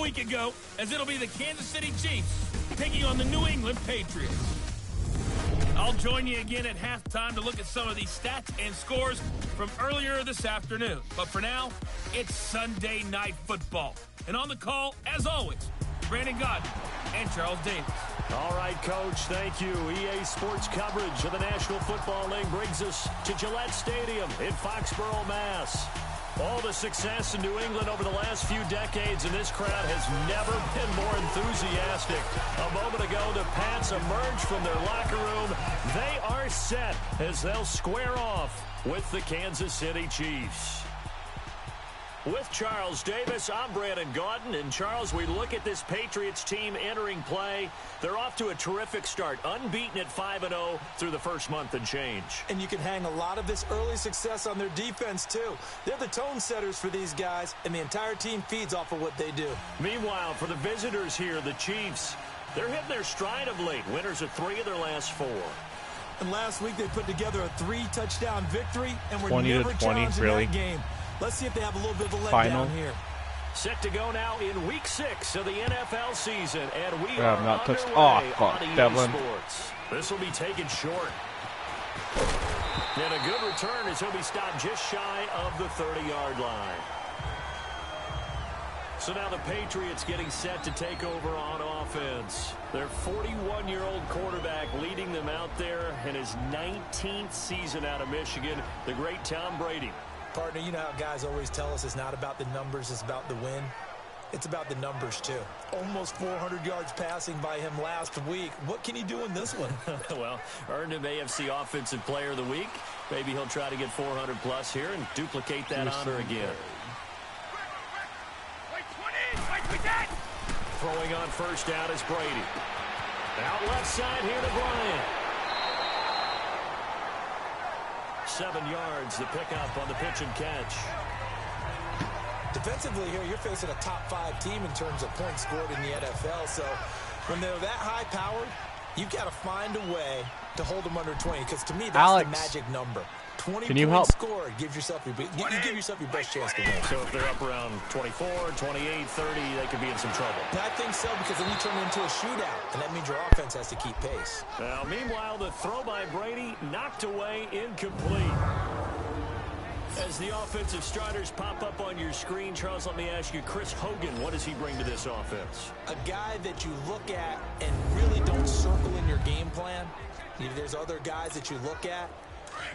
week ago, as it'll be the Kansas City Chiefs taking on the New England Patriots. I'll join you again at halftime to look at some of these stats and scores from earlier this afternoon. But for now, it's Sunday Night Football. And on the call, as always, Brandon Godden and Charles Davis. All right, Coach, thank you. EA Sports coverage of the National Football League brings us to Gillette Stadium in Foxborough, Mass. All the success in New England over the last few decades, and this crowd has never been more enthusiastic. A moment ago, the Pats emerged from their locker room. They are set as they'll square off with the Kansas City Chiefs. With Charles Davis, I'm Brandon Godden. And, Charles, we look at this Patriots team entering play. They're off to a terrific start, unbeaten at 5-0 through the first month and change. And you can hang a lot of this early success on their defense, too. They're the tone setters for these guys, and the entire team feeds off of what they do. Meanwhile, for the visitors here, the Chiefs, they're hitting their stride of late. Winners of 3 of their last 4. And last week they put together a 3-touchdown victory, and were 20 to never 20, challenged in really? that game. Let's see if they have a little bit of a letdown Final. here. Set to go now in Week 6 of the NFL season, and we have are not touched. underway Oh, fuck, on EA Devlin. Sports. This will be taken short. And a good return as he'll be stopped just shy of the 30-yard line. So now the Patriots getting set to take over on offense. Their 41-year-old quarterback leading them out there in his 19th season out of Michigan, the great Tom Brady. Partner, you know how guys always tell us it's not about the numbers, it's about the win. It's about the numbers, too. Almost 400 yards passing by him last week. What can he do in this one? Well, earned him AFC Offensive Player of the Week. Maybe he'll try to get 400-plus here and duplicate that honor again. Throwing on first down is Brady. Out left side here to Bryant. 7 yards, the pickup on the pitch and catch. Defensively here, you're facing a top-5 team in terms of points scored in the NFL. So when they're that high-powered, you've got to find a way to hold them under 20. Because to me, that's Alex, the magic number. 20 can you points help? scored gives yourself your best chance to win. So if they're up around 24, 28, 30, they could be in some trouble. And I think so, because then you turn it into a shootout, and that means your offense has to keep pace. Now, meanwhile, the throw by Brady knocked away, incomplete. As the offensive starters pop up on your screen, Charles, let me ask you, Chris Hogan, what does he bring to this offense? A guy that you look at and really don't circle in your game plan. If there's other guys that you look at,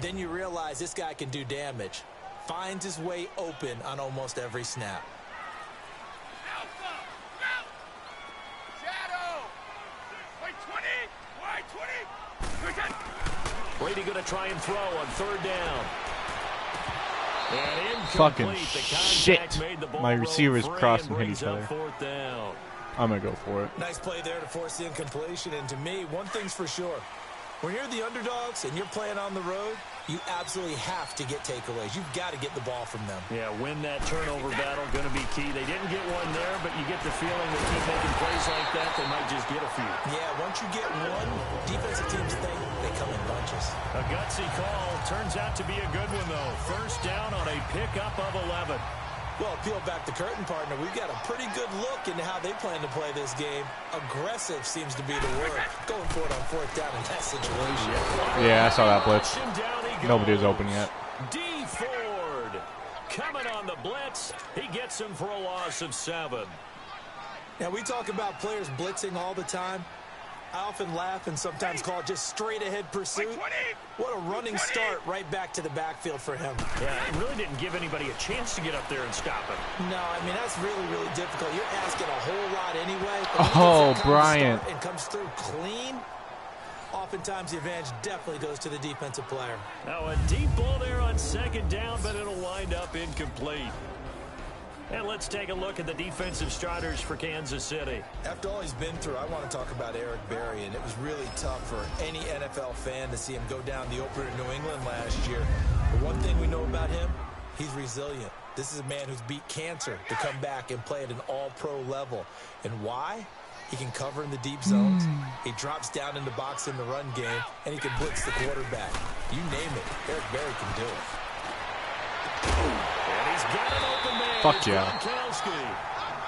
then you realize this guy can do damage. Finds his way open on almost every snap. Brady going to try and throw on third down. And Fucking shit. My receivers cross and hit each other. Fourth down. I'm going to go for it. Nice play there to force the incompletion. And to me, one thing's for sure. When you're the underdogs and you're playing on the road, you absolutely have to get takeaways. You've got to get the ball from them. Yeah, win that turnover battle, going to be key. They didn't get one there, but you get the feeling they keep making plays like that, they might just get a few. Yeah, once you get one, defensive teams think they come in bunches. A gutsy call. Turns out to be a good one, though. First down on a pickup of 11. Well, peel back the curtain, partner. We've got a pretty good look into how they plan to play this game. Aggressive seems to be the word. Going for it on fourth down in that situation. Yeah, I saw that blitz. Nobody was open yet. D. Ford coming on the blitz. He gets him for a loss of 7. Now, we talk about players blitzing all the time. I often laugh and sometimes call it just straight-ahead pursuit. What a running start right back to the backfield for him. Yeah, it really didn't give anybody a chance to get up there and stop him. No, I mean, that's really, really difficult. You're asking a whole lot anyway. Oh, Bryant. And comes through clean. Oftentimes, the advantage definitely goes to the defensive player. Now, a deep ball there on second down, but it'll wind up incomplete. And let's take a look at the defensive starters for Kansas City. After all he's been through, I want to talk about Eric Berry, and it was really tough for any NFL fan to see him go down the opener in New England last year. But one thing we know about him, he's resilient. This is a man who's beat cancer to come back and play at an all-pro level. And why? He can cover in the deep zones. He drops down in the box in the run game, and he can blitz the quarterback. You name it, Eric Berry can do it. And he's got an open man. Fuck yeah.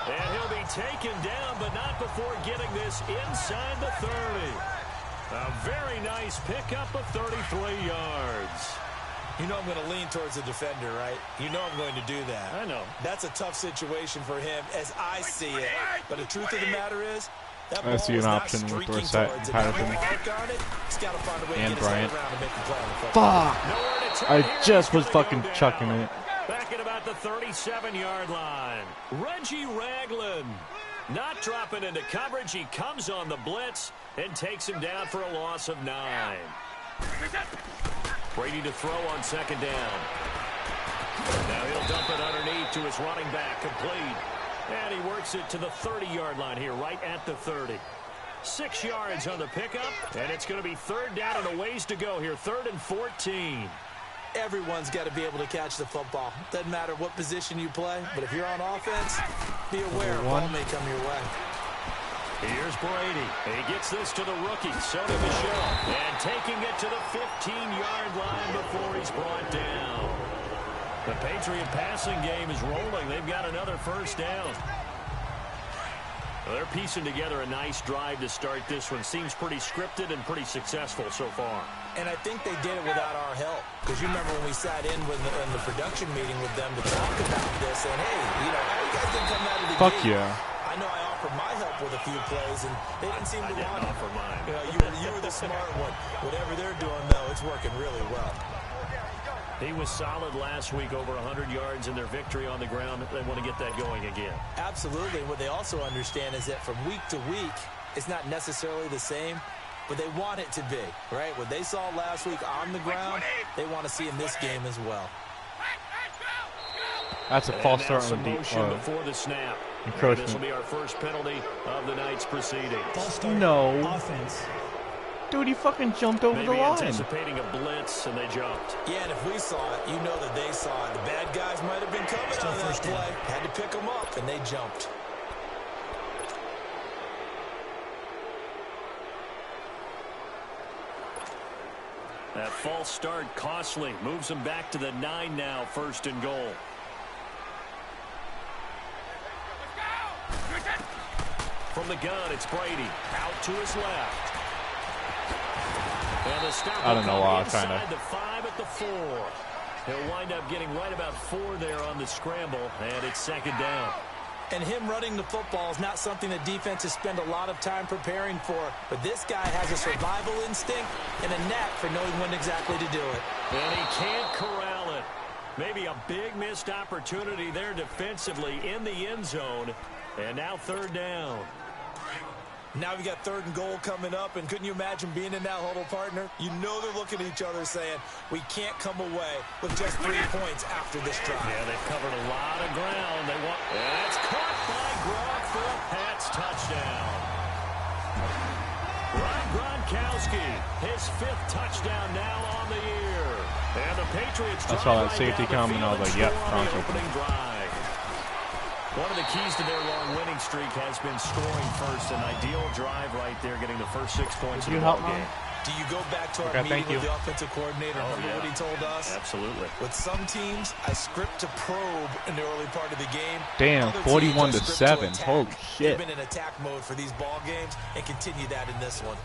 And he'll be taken down, but not before getting this inside the 30. A very nice pickup of 33 yards. You know I'm going to lean towards the defender, right? You know I'm going to do that. I know. That's a tough situation for him as I see it. But the truth of the matter is, that ball I see an was not option with streaking Dorsett towards and it. Patterson. He's got to find a way And to get Bryant. his head around and make the play on the football. Fuck! I just was fucking chucking it. Back at about the 37-yard line. Reggie Ragland not dropping into coverage. He comes on the blitz and takes him down for a loss of 9. Brady to throw on second down. Now he'll dump it underneath to his running back, complete. And he works it to the 30-yard line here, right at the 30. 6 yards on the pickup, and it's going to be third down and a ways to go here, 3rd and 14. Everyone's got to be able to catch the football. Doesn't matter what position you play, but if you're on offense, be aware a ball may come your way. Here's Brady. He gets this to the rookie, Sonny Michel, and taking it to the 15-yard line before he's brought down. The Patriot passing game is rolling. They've got another first down. Well, they're piecing together a nice drive to start this one. Seems pretty scripted and pretty successful so far. And I think they did it without our help. Because you remember when we sat in the production meeting with them to talk about this, and hey, you know, how you guys didn't come out of the Fuck gate? yeah. I know I offered my help with a few plays, and they didn't seem to want it. Offer mine. You know, you were the smart one. Whatever they're doing, though, it's working really well. He was solid last week, over 100 yards in their victory on the ground. They want to get that going again. Absolutely. What they also understand is that from week to week, it's not necessarily the same, but they want it to be, right? What they saw last week on the ground, they want to see in this game as well. That's a false start on the motion before the snap. encroachment. This will be our first penalty of the night's proceedings. No. Offense. Dude, he fucking jumped over Maybe the line. anticipating a blitz, and they jumped. Yeah, and if we saw it, you know that they saw it. The bad guys might have been coming on that play. Had to pick them up, and they jumped. That false start costly. Moves them back to the 9 now, 1st and goal. From the gun, it's Brady. Out to his left. And the stop I don't know why, inside kinda. the 5 at the 4. He'll wind up getting right about 4 there on the scramble, and it's 2nd down. And him running the football is not something that defenses spend a lot of time preparing for. But this guy has a survival instinct and a knack for knowing when exactly to do it. And he can't corral it. Maybe a big missed opportunity there defensively in the end zone. And now 3rd down. Now we got 3rd and goal coming up, and couldn't you imagine being in that huddle, partner? You know they're looking at each other saying, we can't come away with just 3 points after this drive. Yeah, they've covered a lot of ground. They want. That's caught by Gronk for a Pats touchdown. Rob Gronkowski, his 5th touchdown now on the year. And the Patriots. I saw that safety come, and I was like, yep, Gronk's open. One of the keys to their long winning streak has been scoring first. An ideal drive right there, getting the first 6 points in the ball game. Do you go back to our meeting with the offensive coordinator? Remember what he told us? Absolutely. With some teams, I script to probe in the early part of the game. Damn, 41-7. Holy shit. They've been in attack mode for these ball games and continue that in this one.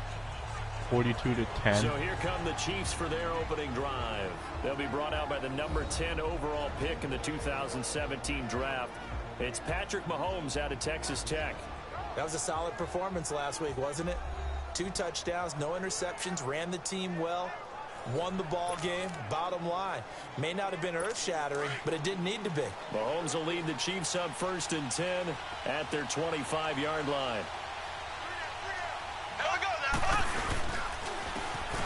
42-10. So here come the Chiefs for their opening drive. They'll be brought out by the number 10 overall pick in the 2017 draft. It's Patrick Mahomes out of Texas Tech. That was a solid performance last week, wasn't it? 2 touchdowns, no interceptions, ran the team well, won the ball game. Bottom line, may not have been earth-shattering, but it didn't need to be. Mahomes will lead the Chiefs up 1st and 10 at their 25-yard line.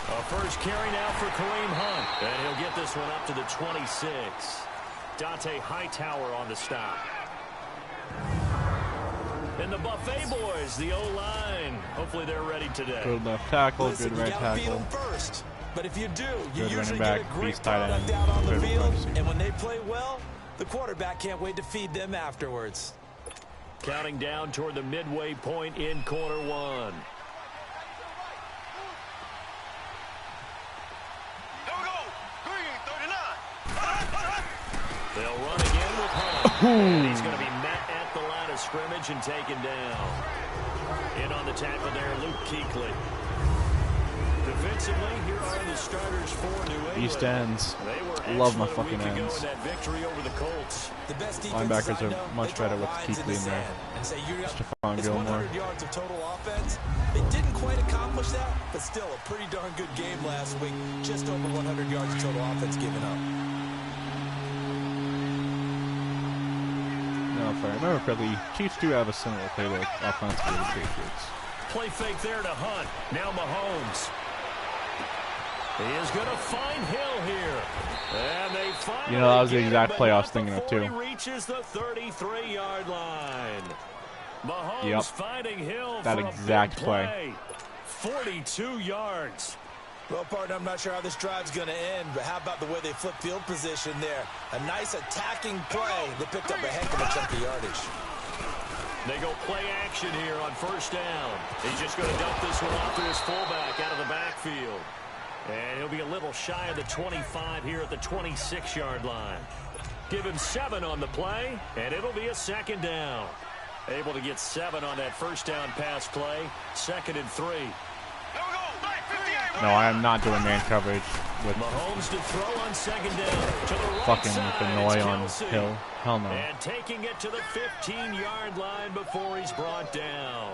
A first carry now for Kareem Hunt, and he'll get this one up to the 26. Dante Hightower on the stop. And the Buffet boys, the O-line. Hopefully they're ready today. Good left tackle, Listen, good right you gotta beat tackle. them first. But if you do, you Good usually running back, get a great beast tight product end, out on the good field. receiver. And when they play well, the quarterback can't wait to feed them afterwards. Counting down toward the midway point in quarter 1. They'll run again with Hunt. And he's going to be met at the line of scrimmage and taken down. In on the tackle there, Luke Kuechly. Defensively, here are the starters for New England. East ends. Love my fucking ends. Linebackers are much better with Kuechly in there. Stephon Gilmore. Yards of total offense. They didn't quite accomplish that, but still a pretty darn good game last week. Just over 100 yards of total offense given up. No, if I remember correctly, Chiefs do have a similar playbook offensively to the Patriots. Play fake there to Hunt. Now Mahomes. He is going to find Hill here. And they finally that was the exact play I was thinking of, too. He reaches the 33-yard line. Mahomes finding Hill that for exact a big play. 42 yards. Well, partner, I'm not sure how this drive's going to end, but how about the way they flip field position there? A nice attacking play. They picked up a heck of a chunk of yardage. They go play action here on first down. He's just going to dump this one off to his fullback out of the backfield. And he'll be a little shy of the 25 here at the 26-yard line. Give him 7 on the play, and it'll be a second down. Able to get 7 on that first down pass play. 2nd and 3. No, I am not doing man coverage with Mahomes to throw on second down. To the right fucking side, Benoit on Kelsey. Hill. Hell no. And taking it to the 15-yard line before he's brought down.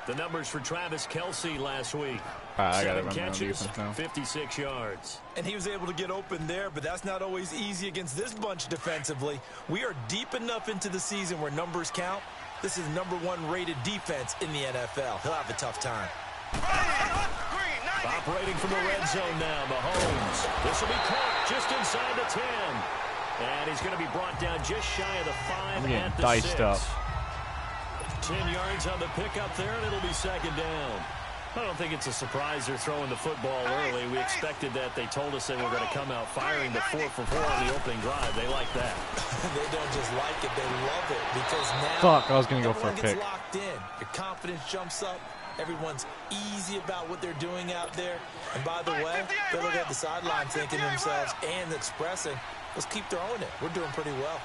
The numbers for Travis Kelsey last week. I got 7 it catches, defense now. 56 yards. And he was able to get open there, but that's not always easy against this bunch defensively. We are deep enough into the season where numbers count. This is #1 rated defense in the NFL. He'll have a tough time. Operating from the red zone now, Mahomes. This will be caught just inside the 10. And he's going to be brought down just shy of the 5 I'm getting at the diced 6. up. 10 yards on the pickup there, and it'll be second down. I don't think it's a surprise they're throwing the football early. We expected that. They told us they were going to come out firing the 4 for 4 on the opening drive. They like that. They don't just like it, they love it, because now Fuck, I was going to go for a everyone pick. gets locked in. Your confidence jumps up. Everyone's easy about what they're doing out there. And by the way, they look at the sideline thinking to themselves and expressing, let's keep throwing it. We're doing pretty well.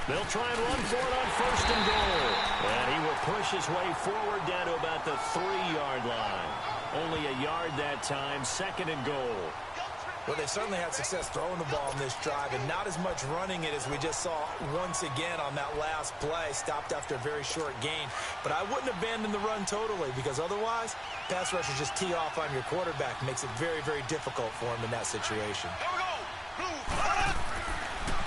They'll try and run for it on 1st and goal. And he will push his way forward down to about the 3-yard line. Only a yard that time, 2nd and goal. Well, they certainly had success throwing the ball in this drive, and not as much running it as we just saw once again on that last play. Stopped after a very short gain. But I wouldn't abandon the run totally, because otherwise, pass rushers just tee off on your quarterback. Makes it very, very difficult for him in that situation.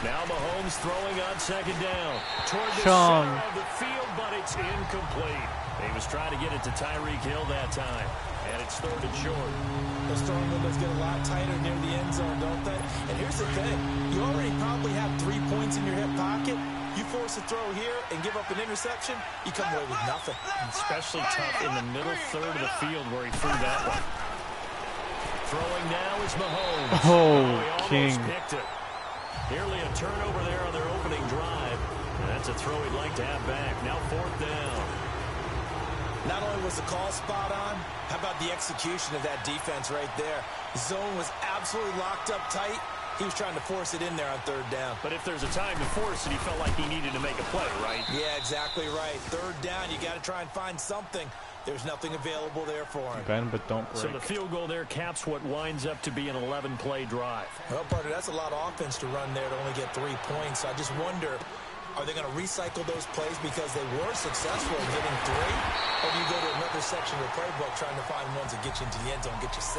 Now Mahomes throwing on 2nd down. Toward the Sean. center of the field, but it's incomplete. He was trying to get it to Tyreek Hill that time. And it's 3rd and short. Those throwing windows get a lot tighter near the end zone, don't they? And here's the thing. You already probably have 3 points in your hip pocket. You force a throw here and give up an interception, you come away with nothing. Especially tough in the middle third of the field where he threw that one. Throwing now is Mahomes. Oh, he King. almost picked it. Nearly a turnover there on their opening drive. And that's a throw he'd like to have back. Now 4th down. Not only was the call spot on, how about the execution of that defense right there? Zone was absolutely locked up tight. He was trying to force it in there on 3rd down. But if there's a time to force it, he felt like he needed to make a play, right? Yeah, exactly right. 3rd down, you got to try and find something. There's nothing available there for him. Bend, but don't break. So the field goal there caps what winds up to be an 11-play drive. Well, partner, that's a lot of offense to run there to only get 3 points. I just wonder, are they going to recycle those plays because they were successful in getting 3? Or do you go to another section of the playbook trying to find ones that get you into the end zone, get you 6?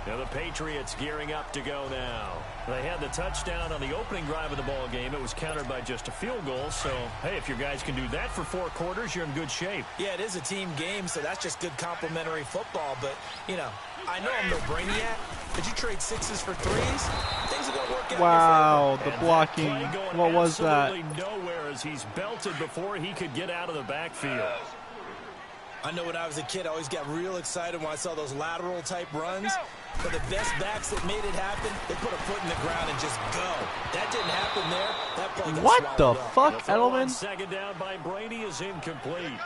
Now the Patriots gearing up to go now. They had the touchdown on the opening drive of the ball game. It was countered by just a field goal. So, hey, if your guys can do that for 4 quarters, you're in good shape. Yeah, it is a team game, so that's just good complimentary football. But, you know, I know I'm no brainiac, but you trade 6s for 3s, things are going to work out. Wow, the And blocking. that play going What was that? absolutely nowhere as he's belted before he could get out of the backfield. I know when I was a kid, I always got real excited when I saw those lateral-type runs. But the best backs that made it happen, they put a foot in the ground and just go. That didn't happen there. That play got What the swallowed up. fuck, The throw on Edelman? 2nd down by Brady is incomplete.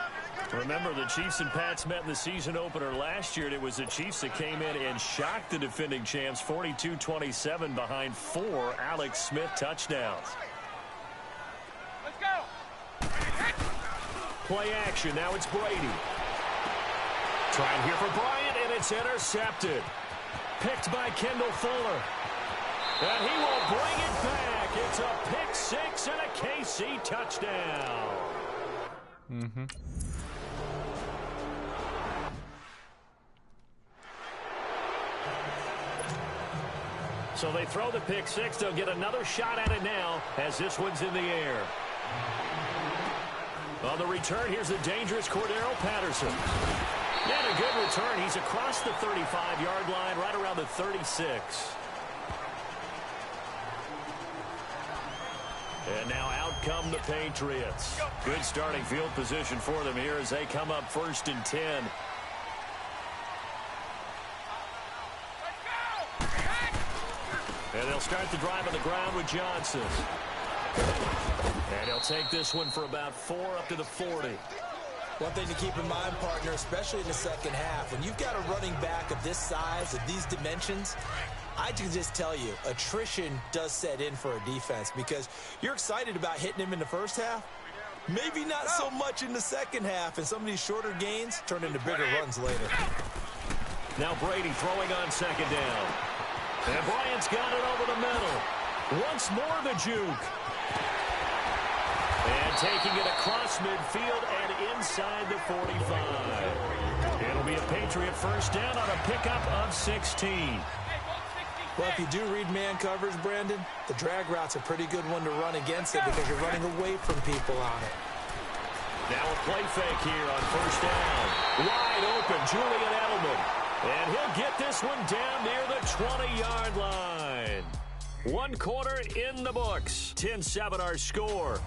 Remember, the Chiefs and Pats met in the season opener last year, and it was the Chiefs that came in and shocked the defending champs 42-27 behind 4 Alex Smith touchdowns. Let's go. Play action. Now it's Brady. Trying here for Bryant, and it's intercepted. Picked by Kendall Fuller. And he will bring it back. It's a pick 6 and a KC touchdown. So they throw the pick 6. They'll get another shot at it now as this one's in the air. On the return, here's the dangerous Cordero Patterson. And a good return. He's across the 35-yard line, right around the 36. And now out come the Patriots. Good starting field position for them here as they come up 1st and 10. And they'll start the drive on the ground with Johnson. And he'll take this one for about 4 up to the 40. One thing to keep in mind, partner, especially in the second half, when you've got a running back of this size, of these dimensions, I can just tell you, attrition does set in for a defense because you're excited about hitting him in the first half. Maybe not so much in the second half, and some of these shorter gains turn into bigger runs later. Now Brady throwing on 2nd down. And Bryant's got it over the middle. Once more the juke. And taking it across midfield and inside the 45. It'll be a Patriot 1st down on a pickup of 16. Well, if you do read man coverage, Brandon, the drag route's a pretty good one to run against it because you're running away from people on it. Now a play fake here on 1st down. Wide open, Julian Edelman. And he'll get this one down near the 20-yard line. 1 quarter in the books. 10-7 our score.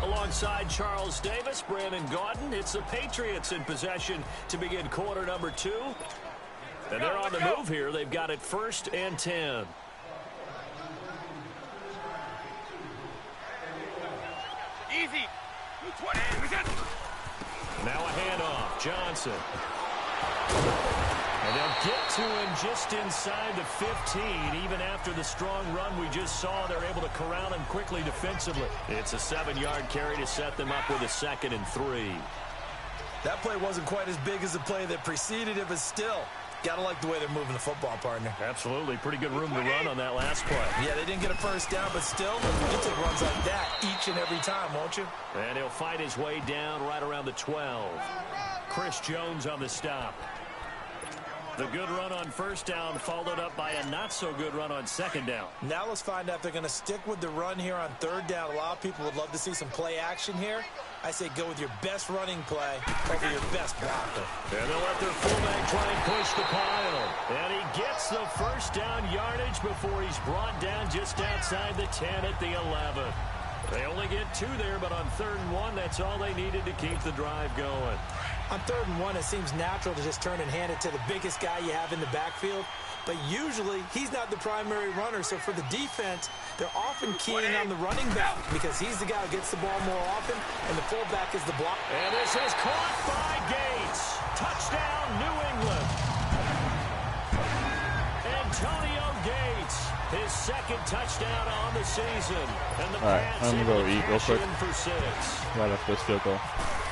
Alongside Charles Davis, Brandon Gaudin, it's the Patriots in possession to begin quarter number 2. And they're on the move here. They've got it 1st and 10. Easy. 20. Now a handoff. Johnson. And they'll get to him just inside the 15. Even after the strong run we just saw, they're able to corral him quickly defensively. It's a 7-yard carry to set them up with a 2nd and 3. That play wasn't quite as big as the play that preceded it, but still, got to like the way they're moving the football, partner. Absolutely. Pretty good room to run on that last play. Yeah, they didn't get a 1st down, but still, you'll take runs like that each and every time, won't you? And he'll fight his way down right around the 12. Chris Jones on the stop. The good run on 1st down followed up by a not-so-good run on 2nd down. Now let's find out if they're going to stick with the run here on 3rd down. A lot of people would love to see some play action here. I say go with your best running play over your best blocker. And they'll let their fullback try and push the pile. And he gets the 1st down yardage before he's brought down just outside the 10 at the 11. They only get 2 there, but on 3rd and 1, that's all they needed to keep the drive going. On 3rd and 1, it seems natural to just turn and hand it to the biggest guy you have in the backfield. But usually, he's not the primary runner. So for the defense, they're often keying on the running back because he's the guy who gets the ball more often, and the fullback is the block. And this is caught by Gates. Touchdown, New England. Antonio Gates, his 2nd touchdown on the season. And the Pats I'm going to go eat real quick. For 6. Right after this field goal.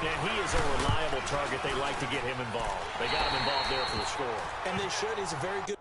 And he is a reliable target. They like to get him involved. They got him involved there for the score. And they should. He's a very good.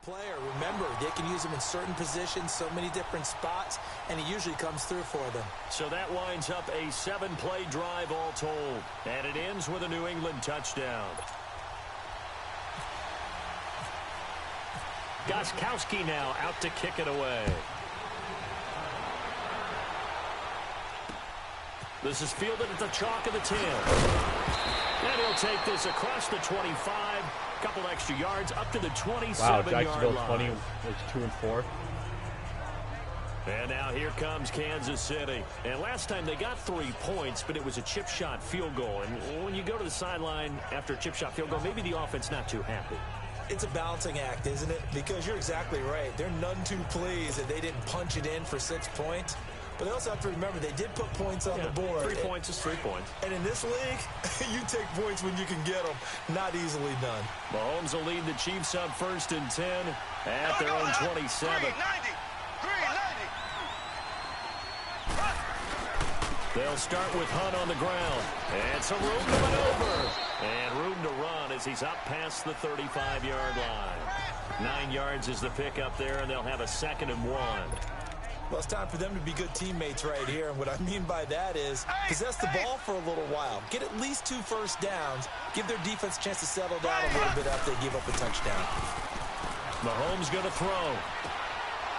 player. Remember, they can use him in certain positions, so many different spots, and he usually comes through for them. So that winds up a 7-play drive all told, and it ends with a New England touchdown. Gostkowski now out to kick it away. This is fielded at the chalk of the 10. And he'll take this across the 25. Couple extra yards up to the 27-yard line. Jacksonville 20 was 2-4. And now here comes Kansas City. And last time they got 3 points, but it was a chip shot field goal. And when you go to the sideline after a chip shot field goal, maybe the offense not too happy. It's a balancing act, isn't it? Because you're exactly right. They're none too pleased that they didn't punch it in for 6 points. But they also have to remember they did put points on the board. 3 points is 3 points. And in this league, you take points when you can get them. Not easily done. Mahomes will lead the Chiefs up 1st and 10 at their own 27. They'll start with Hunt on the ground. And some room to maneuver. And room to run as he's up past the 35-yard line. 9 yards is the pickup there, and they'll have a 2nd and 1. Well, it's time for them to be good teammates right here. And what I mean by that is possess the ball for a little while. Get at least 2 first downs. Give their defense a chance to settle down a little bit after they give up a touchdown. Mahomes going to throw.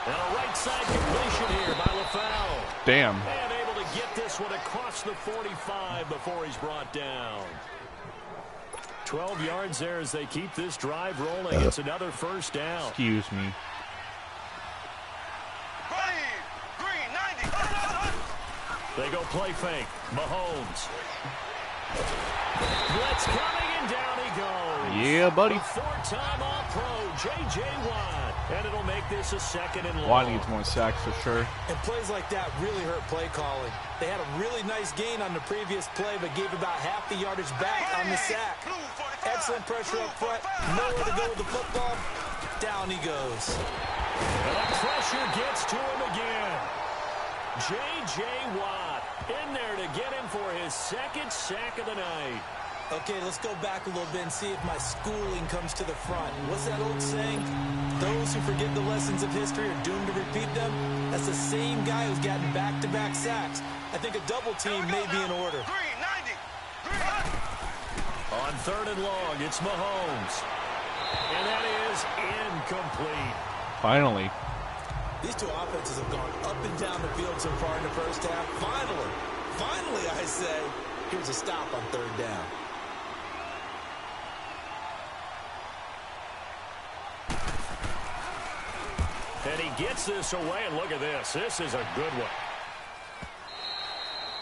And a right side completion here by LaFell. Damn. And able to get this one across the 45 before he's brought down. 12 yards there as they keep this drive rolling. It's another 1st down. Excuse me. They go play fake. Mahomes. Blitz coming, and down he goes. Yeah, buddy. 4-time All-Pro, J.J. Watt. And it'll make this a 2nd and long. Watt needs more sacks for sure. And plays like that really hurt play calling. They had a really nice gain on the previous play, but gave about half the yardage back on the sack. Excellent pressure up front. Nowhere to go with the football. Down he goes. And the pressure gets to him again. J.J. Watt in there to get him for his 2nd sack of the night. Okay, let's go back a little bit and see if my schooling comes to the front. What's that old saying? Those who forget the lessons of history are doomed to repeat them. That's the same guy who's gotten back-to-back sacks. I think a double team may be in order. On 3rd and long, it's Mahomes. And that is incomplete. Finally. These two offenses have gone up and down the field so far in the first half. Finally, I say, here's a stop on 3rd down. And he gets this away, and look at this. This is a good one.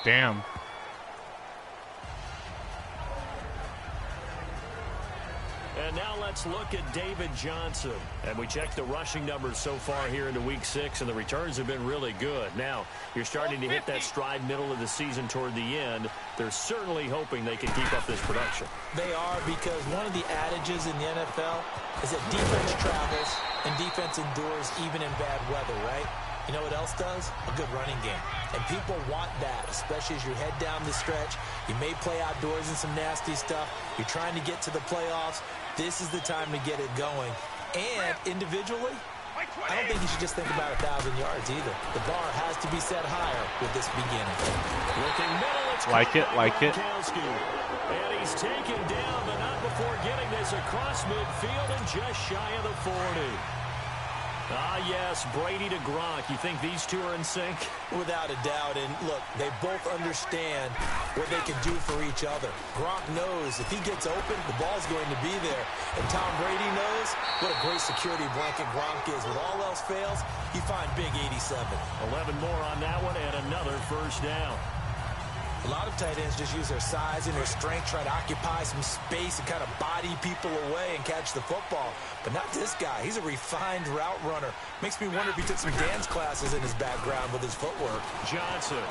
Damn. And now let's look at David Johnson. And we checked the rushing numbers so far here into Week 6, and the returns have been really good. Now, you're starting to hit that stride middle of the season toward the end. They're certainly hoping they can keep up this production. They are, because one of the adages in the NFL is that defense travels and defense endures even in bad weather, right? You know what else does? A good running game. And people want that, especially as you head down the stretch. You may play outdoors in some nasty stuff. You're trying to get to the playoffs. This is the time to get it going. And individually, I don't think you should just think about 1,000 yards either. The bar has to be set higher with this beginning. Looking middle, it's like it. And he's taken down, but not before getting this across midfield and just shy of the 40. Ah, yes, Brady to Gronk. You think these two are in sync? Without a doubt. And look, they both understand what they can do for each other. Gronk knows if he gets open, the ball's going to be there. And Tom Brady knows what a great security blanket Gronk is. When all else fails, you find big 87. 11 more on that one and another 1st down. A lot of tight ends just use their size and their strength, try to occupy some space and kind of body people away and catch the football. But not this guy. He's a refined route runner. Makes me wonder if he took some dance classes in his background with his footwork. Johnson.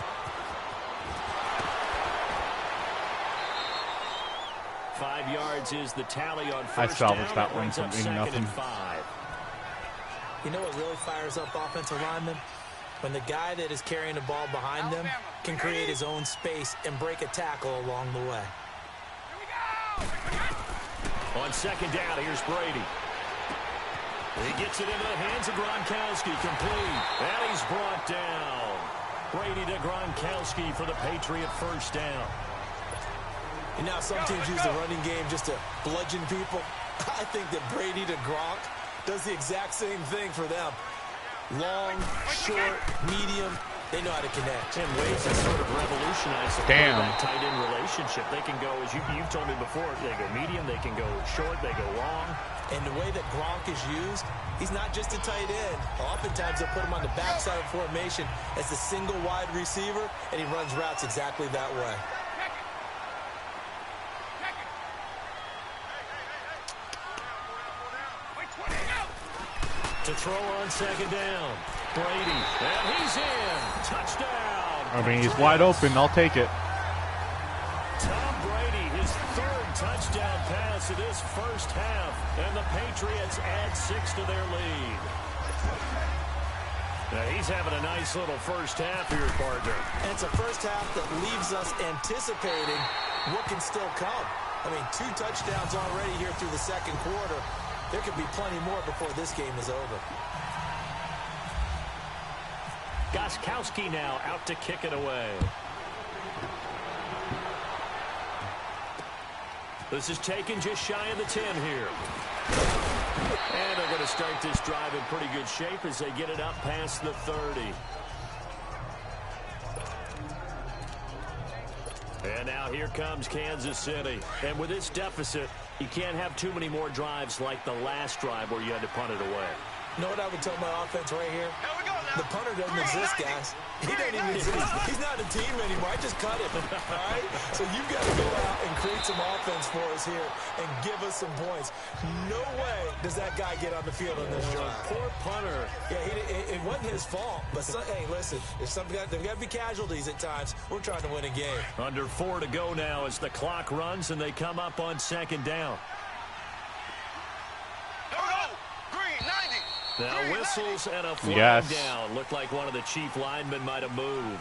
Five yards is the tally on 1st down. I salvaged that one from being nothing. You know what really fires up offensive linemen? When the guy that is carrying the ball behind them can create his own space and break a tackle along the way. On 2nd down, here's Brady. He gets it into the hands of Gronkowski, complete, and he's brought down. Brady to Gronkowski for the Patriot first down. And now some teams use the running game just to bludgeon people. I think that Brady to Gronk does the exact same thing for them. Long, short, medium, they know how to connect. In ways that sort of revolutionize the quarterback tight end relationship. They can go, as you've told me before, they go medium, they can go short, they go long. And the way that Gronk is used, he's not just a tight end. Oftentimes they'll put him on the backside of formation as a single wide receiver, and he runs routes exactly that way. To throw on second down. Brady, and he's in. Touchdown. I mean, he's wide open. I'll take it. Tom Brady, his third touchdown pass of this first half, and the Patriots add 6 to their lead. Now he's having a nice little first half here, partner. And it's a first half that leaves us anticipating what can still come. I mean, 2 touchdowns already here through the second quarter. There could be plenty more before this game is over. Gronkowski now out to kick it away. This is taken just shy of the 10 here. And they're going to start this drive in pretty good shape as they get it up past the 30. And now here comes Kansas City. And with this deficit, you can't have too many more drives like the last drive where you had to punt it away. You know what I would tell my offense right here? The punter doesn't exist, guys. He doesn't even exist. He's not a team anymore. I just cut him, all right? So you've got to go out and create some offense for us here and give us some points. No way does that guy get on the field on this drive. Poor punter. Yeah, it wasn't his fault. But, hey, listen, there's got to be casualties at times. We're trying to win a game. Under 4 to go now as the clock runs and they come up on second down. Now whistles and a flag down. Looked like one of the chief linemen might have moved.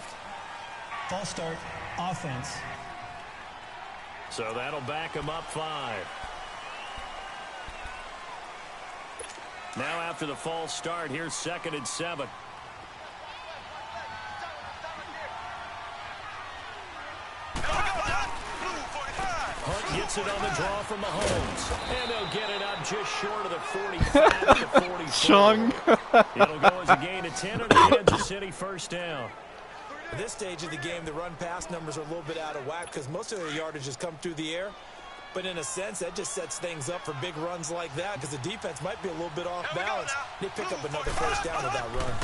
False start, offense. So that'll back him up 5. Now after the false start, here's 2nd and 7. Hunt gets it on the draw from Mahomes. And they'll get it up just short of the 45 to 44. Chung. It'll go as a gain of 10 and a Kansas City first down. At this stage of the game, the run-pass numbers are a little bit out of whack because most of their yardage has come through the air. But in a sense, that just sets things up for big runs like that because the defense might be a little bit off balance. They pick up another first down with that run.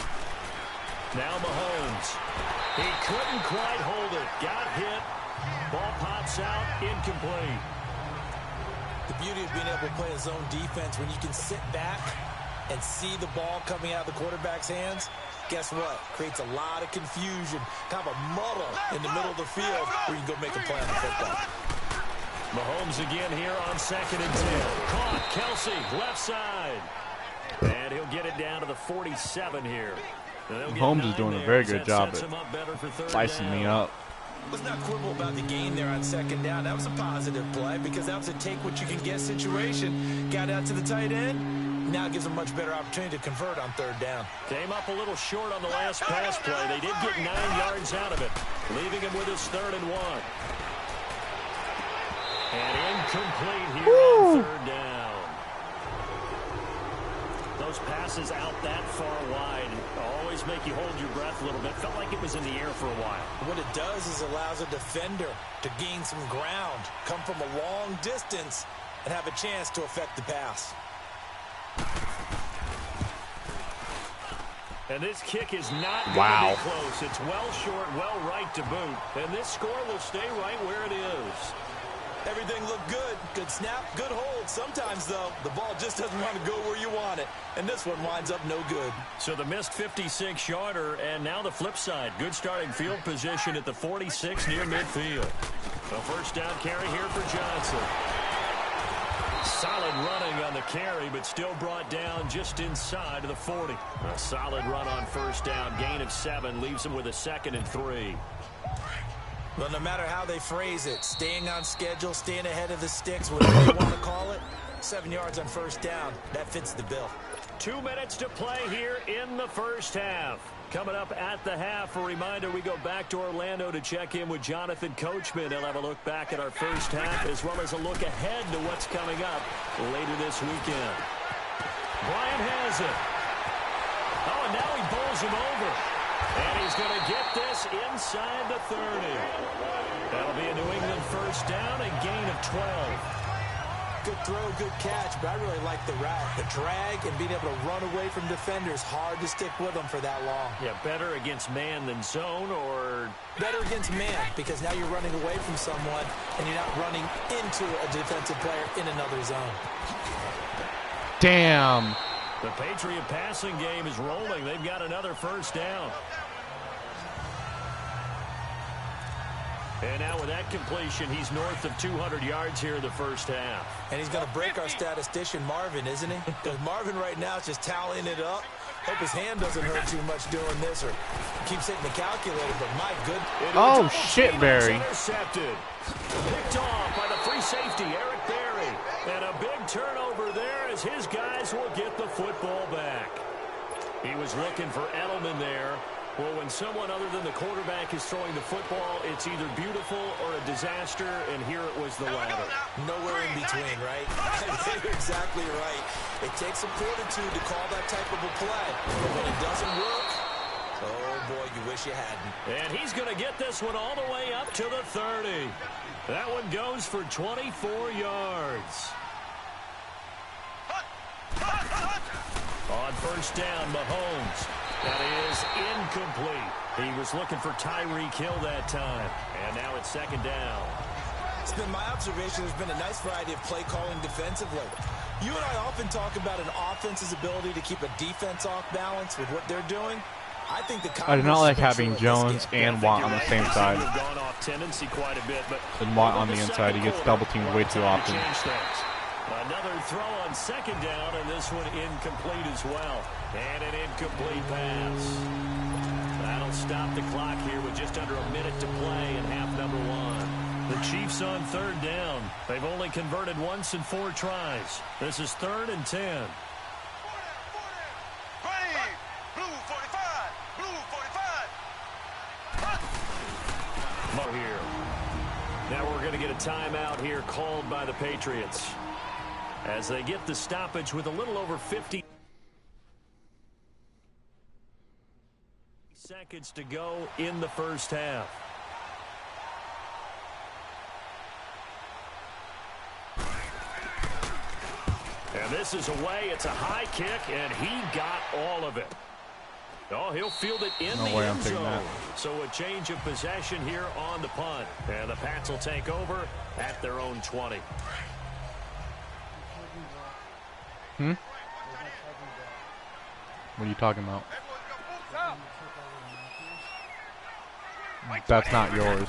Now Mahomes. He couldn't quite hold it. Got hit. Ball pops out, incomplete. The beauty of being able to play a zone defense when you can sit back and see the ball coming out of the quarterback's hands, guess what? Creates a lot of confusion, kind of a muddle in the middle of the field where you can go make a play on the football. Mahomes again here on 2nd and 10. Caught, Kelsey, left side. And he'll get it down to the 47 here. Mahomes is doing a very good job at slicing me up. Let's not quibble about the gain there on 2nd down. That was a positive play because that was a take-what-you-can-get situation. Got out to the tight end. Now it gives them a much better opportunity to convert on 3rd down. Came up a little short on the last pass play. They did get 9 yards out of it, leaving him with his 3rd and 1. And incomplete here on 3rd down. Those passes out that far wide always make you hold your breath a little bit. Felt like it was in the air for a while. What it does is allows a defender to gain some ground, come from a long distance, and have a chance to affect the pass. And this kick is not going to be close. It's well short, well right to boot. And this score will stay right where it is. Everything looked good. Good snap, good hold. Sometimes, though, the ball just doesn't want to go where you want it. And this one winds up no good. So the missed 56-yarder, and now the flip side. Good starting field position at the 46 near midfield. A first down carry here for Johnson. Solid running on the carry, but still brought down just inside of the 40. A solid run on first down. Gain of 7 leaves him with a 2nd and 3. Well, no matter how they phrase it, staying on schedule, staying ahead of the sticks, whatever you want to call it, 7 yards on first down, that fits the bill. 2 minutes to play here in the first half. Coming up at the half, a reminder, we go back to Orlando to check in with Jonathan Coachman. He'll have a look back at our first half as well as a look ahead to what's coming up later this weekend. Bryant has it. Oh, and now he bowls him over. And he's going to get this inside the 30. That'll be a New England first down, a gain of 12. Good throw, good catch, but I really like the drag and being able to run away from defenders. Hard to stick with them for that long. Yeah, better against man than zone, or better against man, because now you're running away from someone and you're not running into a defensive player in another zone. Damn. The Patriot passing game is rolling. They've got another first down. And now with that completion, he's north of 200 yards here in the first half. And he's going to break our statistician Marvin, isn't he? Because Marvin right now is just tallying it up. Hope his hand doesn't hurt too much doing this or keeps hitting the calculator, but my goodness. Oh, shit, Barry. Intercepted. Picked off by the free safety, Eric Berry. And a big turnover there as his guys will get the football back. He was looking for Edelman there. Well, when someone other than the quarterback is throwing the football, it's either beautiful or a disaster, and here it was the latter. Nowhere in between, right? You're exactly right. It takes some fortitude to call that type of a play. But when it doesn't work, oh, boy, you wish you hadn't. And he's going to get this one all the way up to the 30. That one goes for 24 yards. On first down, Mahomes. That is incomplete. He was looking for Tyreek Hill that time. And now it's second down. It's been my observation there's been a nice variety of play calling defensively. You and I often talk about an offense's ability to keep a defense off balance with what they're doing. I think I do not like having Jones and Watt on the same side. Gone off tendency quite a bit, but and Watt on the inside. He gets double teamed way too often. Another throw on second down, and this one incomplete as well. And an incomplete pass. That'll stop the clock here with just under a minute to play in half number one. The Chiefs on third down. They've only converted once in 4 tries. This is 3rd and 10. Here. Now we're going to get a timeout here called by the Patriots as they get the stoppage with a little over 50 seconds to go in the first half. And this is away. It's a high kick, and he got all of it. Oh, he'll field it in the end zone. So a change of possession here on the punt. And the Pats will take over at their own 20. What are you talking about? That's not yours.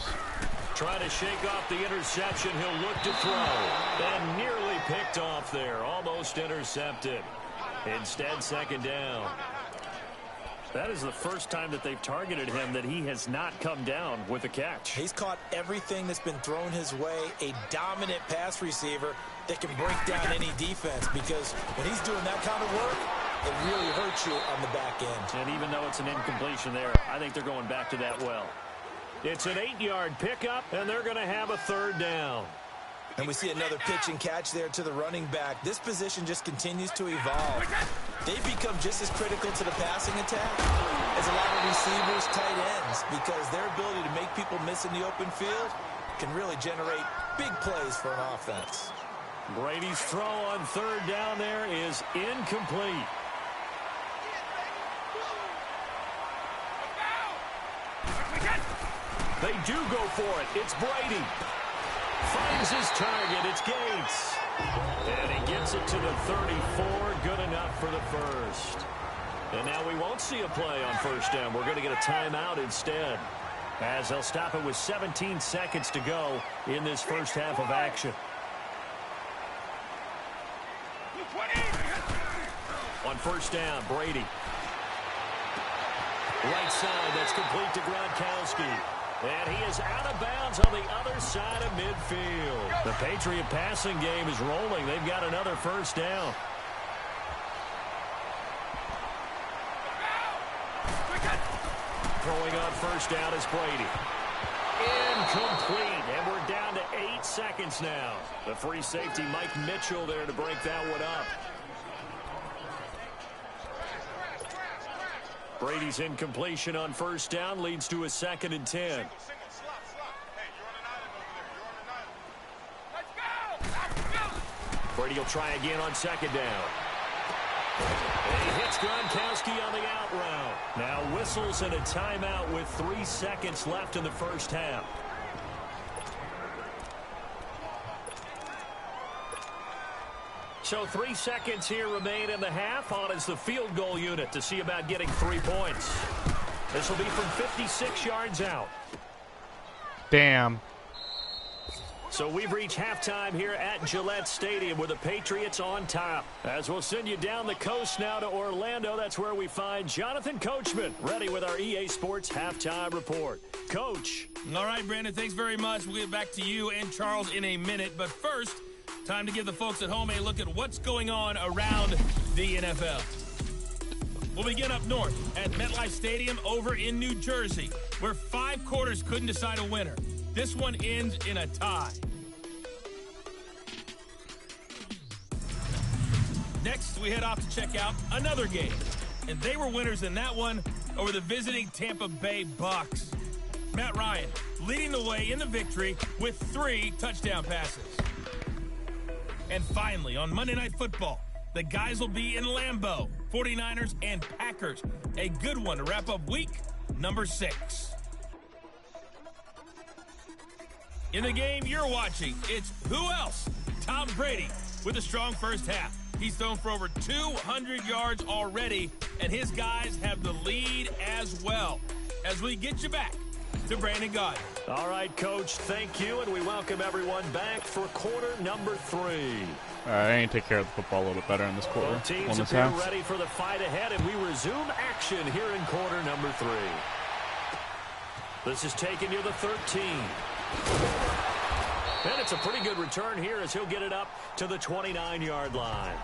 Trying to shake off the interception. He'll look to throw. And nearly picked off there. Almost intercepted. Instead, second down. That is the first time that they've targeted him that he has not come down with a catch. He's caught everything that's been thrown his way. A dominant pass receiver that can break down any defense, because when he's doing that kind of work, it really hurts you on the back end. And even though it's an incompletion there, I think they're going back to that well. It's an 8-yard pickup, and they're going to have a third down. And we see another pitch and catch there to the running back. This position just continues to evolve. They've become just as critical to the passing attack as a lot of receivers, tight ends, because their ability to make people miss in the open field can really generate big plays for an offense. Brady's throw on third down there is incomplete. They do go for it. It's Brady. Finds his target. It's Gates. And he gets it to the 34. Good enough for the first. And now we won't see a play on first down. We're going to get a timeout instead, as they'll stop it with 17 seconds to go in this first half of action. On first down, Brady. Right side, that's complete to Gronkowski. And he is out of bounds on the other side of midfield. The Patriot passing game is rolling. They've got another first down. throwing on first down is Brady. Incomplete, and we're down to 8 seconds now. The free safety, Mike Mitchell, there to break that one up. Brady's incompletion on first down leads to a 2nd and 10. Brady will try again on 2nd down. And he hits Gronkowski on the out route. Now whistles and a timeout with 3 seconds left in the first half. So 3 seconds here remain in the half. On is the field goal unit to see about getting 3 points. This will be from 56 yards out. Damn. So we've reached halftime here at Gillette Stadium with the Patriots on top. As we'll send you down the coast now to Orlando, that's where we find Jonathan Coachman, ready with our EA Sports Halftime Report. Coach. All right, Brandon, thanks very much. We'll get back to you and Charles in a minute. But first, time to give the folks at home a look at what's going on around the NFL. We'll begin up north at MetLife Stadium over in New Jersey, where 5 quarters couldn't decide a winner. This one ends in a tie. Next, we head off to check out another game. And they were winners in that one over the visiting Tampa Bay Bucks. Matt Ryan leading the way in the victory with 3 touchdown passes. And finally, on Monday Night Football, the guys will be in Lambeau, 49ers and Packers. A good one to wrap up week number 6. In the game you're watching, it's who else? Tom Brady with a strong first half. He's thrown for over 200 yards already, and his guys have the lead as well. As we get you back to Brandon Gaudin. All right, Coach, thank you, and we welcome everyone back for quarter number 3. All right, I need to take care of the football a little bit better in this quarter. Both teams appear ready for the fight ahead, and we resume action here in quarter number 3. This is taking you to 13. And it's a pretty good return here as he'll get it up to the 29-yard line.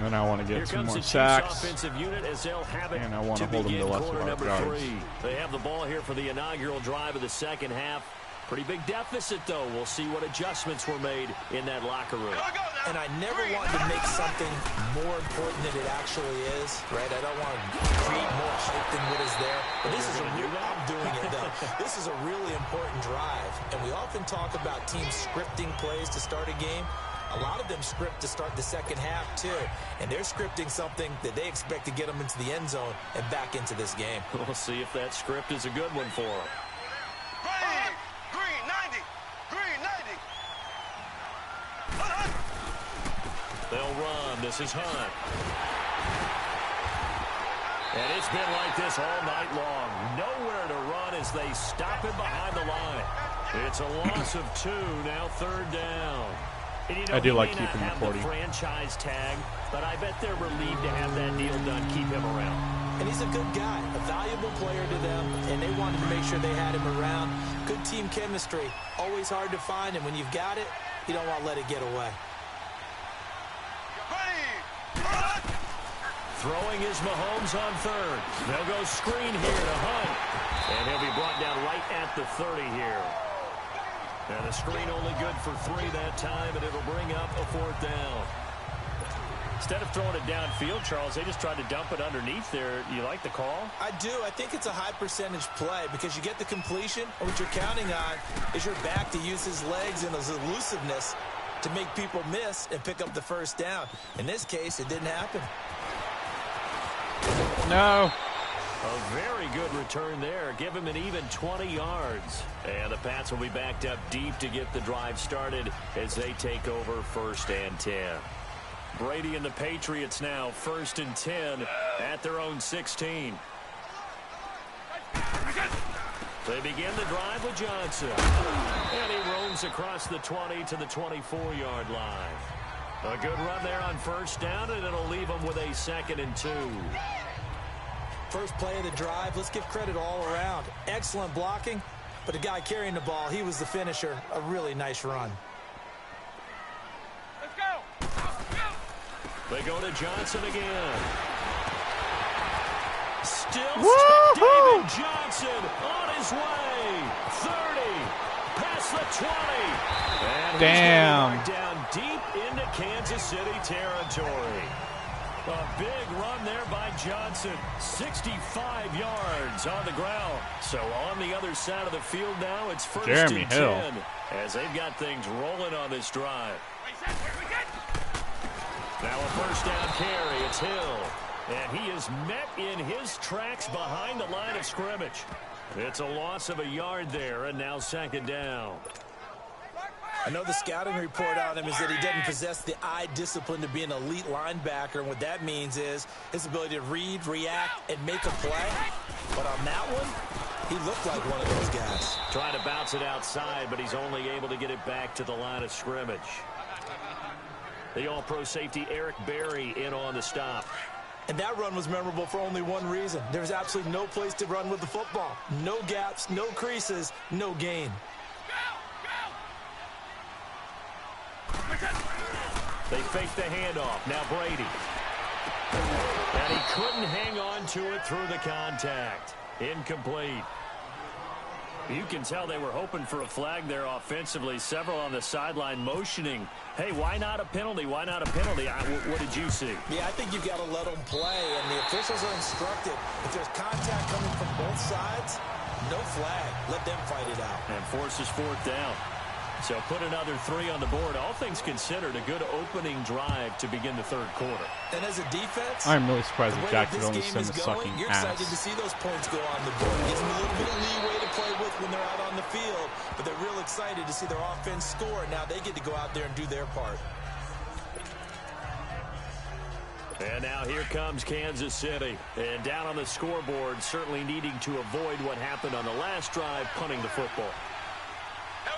And I want to get some more sacks. And I want to hold them to less than 5 yards. They have the ball here for the inaugural drive of the second half. Pretty big deficit, though. We'll see what adjustments were made in that locker room. And I never want to make something more important than it actually is, right? I don't want to create more hype than what is there. But this is I'm doing it, though. This is a really important drive. And we often talk about teams scripting plays to start a game. A lot of them script to start the second half, too. And they're scripting something that they expect to get them into the end zone and back into this game. We'll see if that script is a good one for them. They'll run. This is Hunt. And it's been like this all night long. Nowhere to run as they stop him behind the line. It's a loss of 2, now 3rd down. And you know, I do like keeping him the 40. Franchise tag, but I bet they're relieved to have that deal done, keep him around. And he's a good guy, a valuable player to them, and they wanted to make sure they had him around. Good team chemistry, always hard to find, and when you've got it, you don't want to let it get away. Throwing is Mahomes on 3rd. They'll go screen here to Hunt. And he'll be brought down right at the 30 here. And the screen only good for 3 that time, and it'll bring up a 4th down. Instead of throwing it downfield, Charles, they just tried to dump it underneath there. You like the call? I do. I think it's a high percentage play because you get the completion, and what you're counting on is your back to use his legs and his elusiveness to make people miss and pick up the first down. In this case, it didn't happen. No. A very good return there. Give him an even 20 yards. And the Pats will be backed up deep to get the drive started as they take over 1st and 10. Brady and the Patriots now 1st and 10 at their own 16. They begin the drive with Johnson. And he roams across the 20 to the 24-yard line. A good run there on 1st down, and it'll leave them with a 2nd and 2. First play of the drive, let's give credit all around. Excellent blocking, but the guy carrying the ball, he was the finisher. A really nice run. Let's go. They go to Johnson again. still David Johnson on his way. 30, past the 20. And damn. He's down deep into Kansas City territory. A big run there by Johnson. 65 yards on the ground. So on the other side of the field now, it's first and 10 as they've got things rolling on this drive. Now a first down carry. It's Hill. And he is met in his tracks behind the line of scrimmage. It's a loss of a yard there, and now second down. I know the scouting report on him is that he doesn't possess the eye discipline to be an elite linebacker, and what that means is his ability to read, react, and make a play. But on that one, he looked like one of those guys. Trying to bounce it outside, but he's only able to get it back to the line of scrimmage. The all-pro safety Eric Berry in on the stop. And that run was memorable for only one reason. There was absolutely no place to run with the football. No gaps, no creases, no gain. They fake the handoff. Now Brady. And he couldn't hang on to it through the contact. Incomplete. You can tell they were hoping for a flag there offensively. Several on the sideline motioning. Hey, why not a penalty? Why not a penalty? What did you see? Yeah, I think you've got to let them play, and the officials are instructed. If there's contact coming from both sides, no flag. Let them fight it out. And forces fourth down. So put another 3 on the board. All things considered, a good opening drive to begin the third quarter. And as a defense, I'm really surprised that Jacksonville only send the sucking you're ass. excited to see those points go on the board. It gives them a little bit of leeway to play with when they're out on the field, but they're real excited to see their offense score. Now they get to go out there and do their part. And now here comes Kansas City. And down on the scoreboard, certainly needing to avoid what happened on the last drive, punting the football.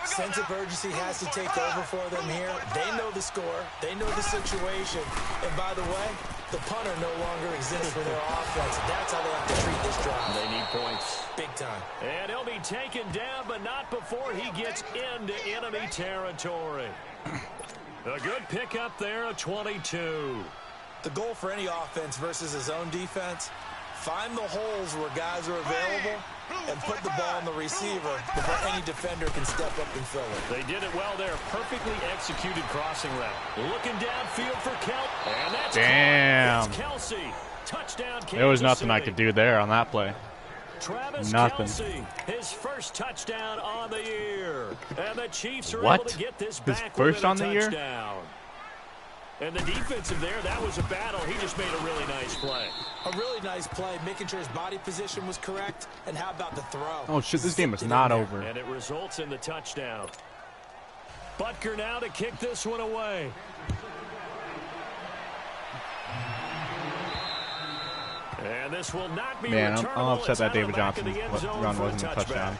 Sense of urgency has to take over for them here. They know the score. They know the situation. And by the way, the punter no longer exists for their offense. That's how they have to treat this drive. They need points. Big time. And he'll be taken down, but not before he gets into enemy territory. A good pickup there, a 22. The goal for any offense versus his own defense, find the holes where guys are available and put the ball on the receiver before any defender can step up and fill it. They did it well there. Perfectly executed crossing route. Looking downfield for Kelce. And that's damn. Kelce. Touchdown, Kansas There was nothing City. I could do there on that play. Travis nothing. Kelce, his first touchdown on the year. And the Chiefs are What? able to get this His back first within a on the year? touchdown. And the defensive there, that was a battle. He just made a really nice play. A really nice play, making sure his body position was correct. And how about the throw? Oh, shit, this game is not over. And it results in the touchdown. Butker now to kick this one away. And this will not be Man, I'm returnable. upset that David Johnson's run wasn't a touchdown.